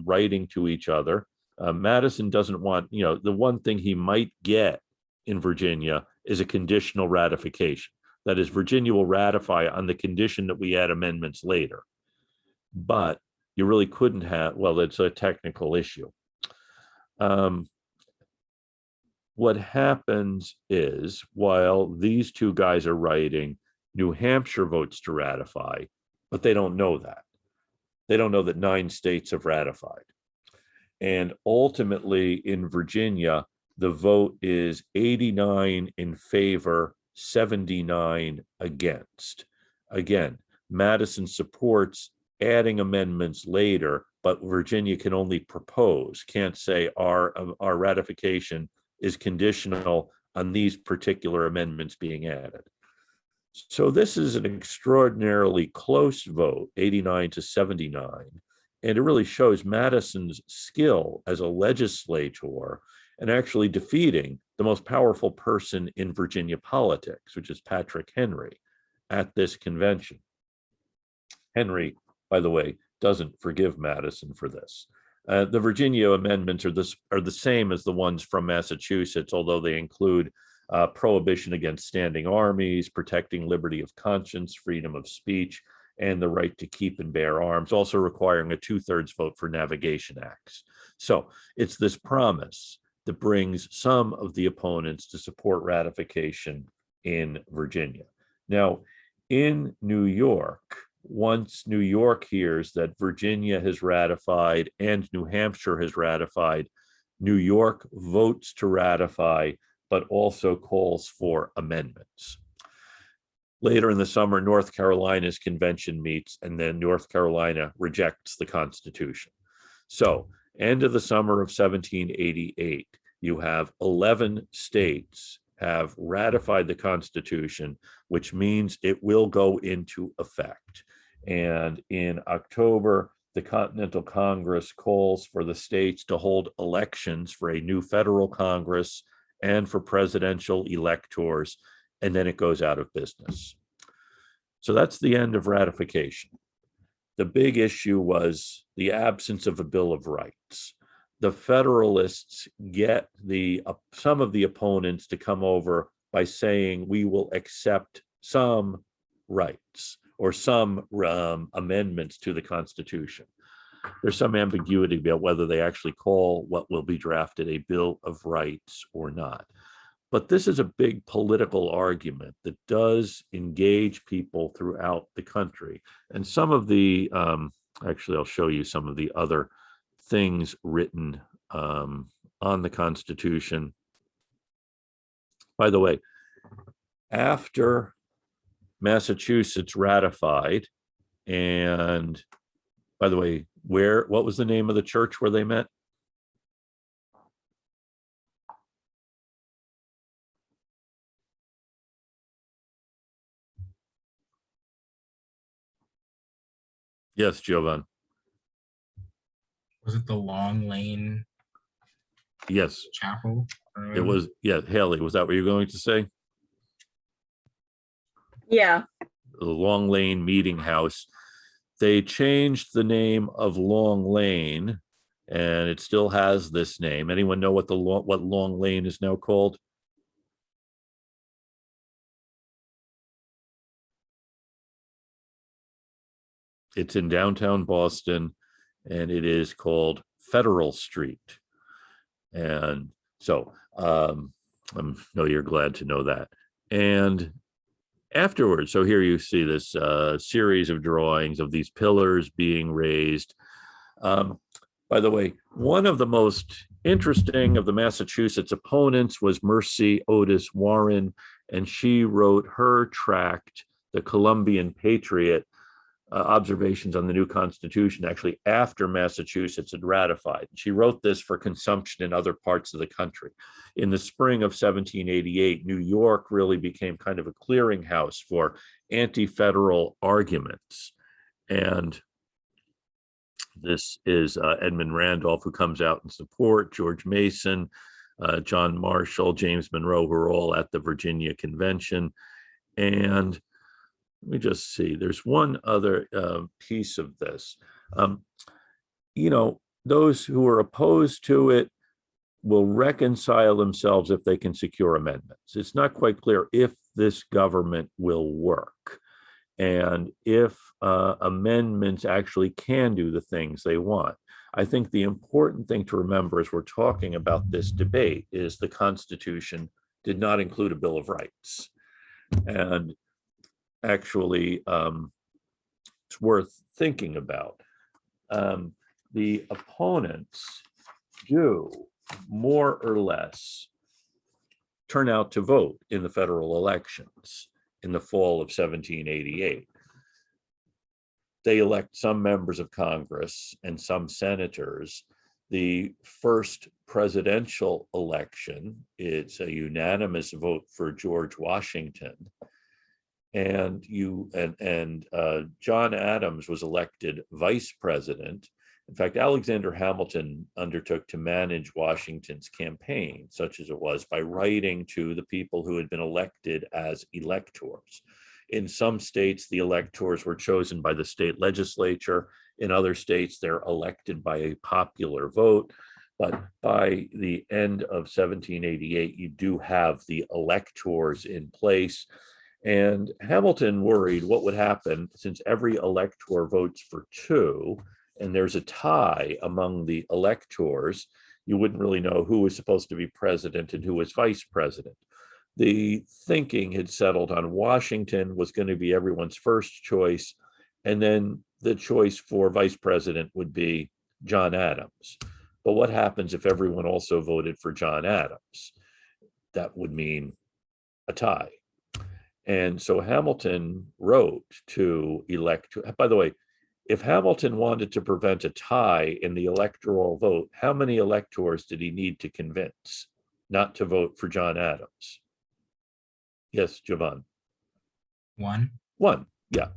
writing to each other. Madison doesn't want, the one thing he might get in Virginia is a conditional ratification. That is, Virginia will ratify on the condition that we add amendments later. But you really couldn't have, well, it's a technical issue. What happens is, while these two guys are writing, New Hampshire votes to ratify, but they don't know that. They don't know that 9 states have ratified. And ultimately in Virginia, the vote is 89 in favor, 79 against. Again, Madison supports adding amendments later, but Virginia can only propose, can't say our ratification is conditional on these particular amendments being added. So this is an extraordinarily close vote, 89 to 79, and it really shows Madison's skill as a legislator and actually defeating the most powerful person in Virginia politics, which is Patrick Henry, at this convention. Henry, by the way, doesn't forgive Madison for this. The Virginia amendments are the same as the ones from Massachusetts, although they include prohibition against standing armies, protecting liberty of conscience, freedom of speech, and the right to keep and bear arms, also requiring a 2/3 vote for navigation acts. So it's this promise that brings some of the opponents to support ratification in Virginia. Now, in New York, once New York hears that Virginia has ratified and New Hampshire has ratified, New York votes to ratify, but also calls for amendments. Later in the summer, North Carolina's convention meets, and then North Carolina rejects the Constitution. So, end of the summer of 1788, you have 11 states have ratified the Constitution, which means it will go into effect. And in October, the Continental Congress calls for the states to hold elections for a new federal Congress and for presidential electors, and then it goes out of business. So that's the end of ratification. The big issue was the absence of a Bill of Rights. The Federalists get some of the opponents to come over by saying we will accept some rights or some amendments to the Constitution. There's some ambiguity about whether they actually call what will be drafted a Bill of Rights or not. But this is a big political argument that does engage people throughout the country. And some of the, actually, I'll show you some of the other things written on the Constitution. By the way, after Massachusetts ratified, and by the way, what was the name of the church where they met? Yes, Jovan. Was it the Long Lane? Yes. Chapel? It was, yeah, Haley, was that what you're going to say? Yeah. The Long Lane Meeting House. They changed the name of Long Lane, and it still has this name. Anyone know what Long Lane is now called? It's in downtown Boston, and it is called Federal Street. And so I know you're glad to know that. And afterwards, so here you see this series of drawings of these pillars being raised. By the way, one of the most interesting of the Massachusetts opponents was Mercy Otis Warren, and she wrote her tract, The Columbian Patriot, observations on the new Constitution actually after Massachusetts had ratified. She wrote this for consumption in other parts of the country. In the spring of 1788, New York really became kind of a clearinghouse for anti-federal arguments. And this is Edmund Randolph, who comes out in support, George Mason, John Marshall, James Monroe, who are all at the Virginia Convention. And let me just see, there's one other piece of this. Those who are opposed to it will reconcile themselves if they can secure amendments. It's not quite clear if this government will work and if amendments actually can do the things they want. I think the important thing to remember as we're talking about this debate is the Constitution did not include a Bill of Rights. And actually, it's worth thinking about. The opponents do more or less turn out to vote in the federal elections in the fall of 1788. They elect some members of Congress and some senators. The first presidential election, it's a unanimous vote for George Washington. And John Adams was elected vice president. In fact, Alexander Hamilton undertook to manage Washington's campaign, such as it was, by writing to the people who had been elected as electors. In some states, the electors were chosen by the state legislature. In other states, they're elected by a popular vote. But by the end of 1788, you do have the electors in place. And Hamilton worried what would happen since every elector votes for two, and there's a tie among the electors. You wouldn't really know who was supposed to be president and who was vice president. The thinking had settled on Washington was going to be everyone's first choice, and then the choice for vice president would be John Adams. But what happens if everyone also voted for John Adams? That would mean a tie. And so Hamilton wrote to elect, by the way, if Hamilton wanted to prevent a tie in the electoral vote, how many electors did he need to convince not to vote for John Adams? Yes, Jovan. One, yeah.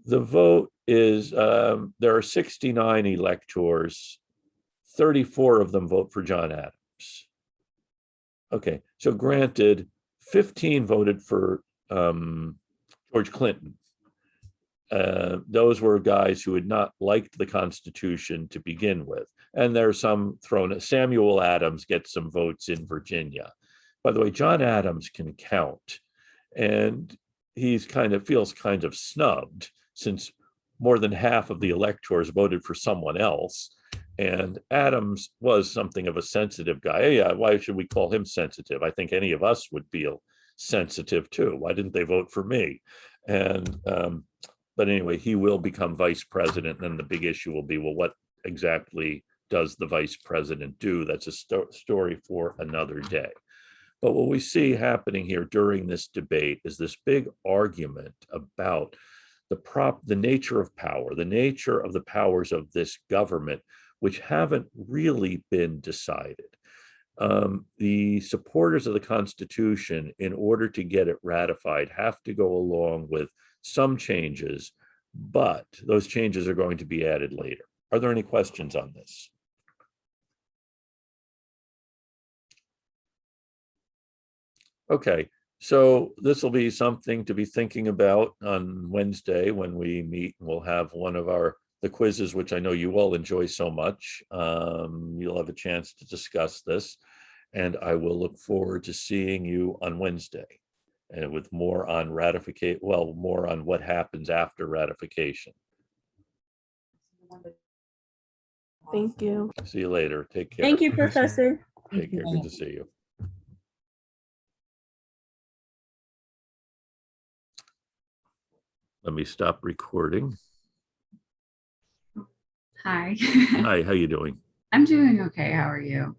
The vote is, there are 69 electors, 34 of them vote for John Adams. Okay, so granted, 15 voted for George Clinton. Those were guys who had not liked the Constitution to begin with. And there's some thrown, Samuel Adams gets some votes in Virginia. By the way, John Adams can count, and he's feels kind of snubbed since more than half of the electors voted for someone else. And Adams was something of a sensitive guy. Yeah, why should we call him sensitive? I think any of us would feel sensitive too. Why didn't they vote for me? And but anyway, he will become vice president. And then the big issue will be, well, what exactly does the vice president do? That's a story for another day. But what we see happening here during this debate is this big argument about the nature of power, the nature of the powers of this government, which haven't really been decided. The supporters of the Constitution, in order to get it ratified, have to go along with some changes, but those changes are going to be added later. Are there any questions on this? Okay, so this will be something to be thinking about on Wednesday when we meet. We'll have one of the quizzes, which I know you all enjoy so much. You'll have a chance to discuss this, and I will look forward to seeing you on Wednesday, and with more on ratification, well, more on what happens after ratification. Thank you. See you later. Take care. Thank you, Professor. Take care. Good to see you. Let me stop recording. Hi. Hi, how you doing? I'm doing okay. How are you?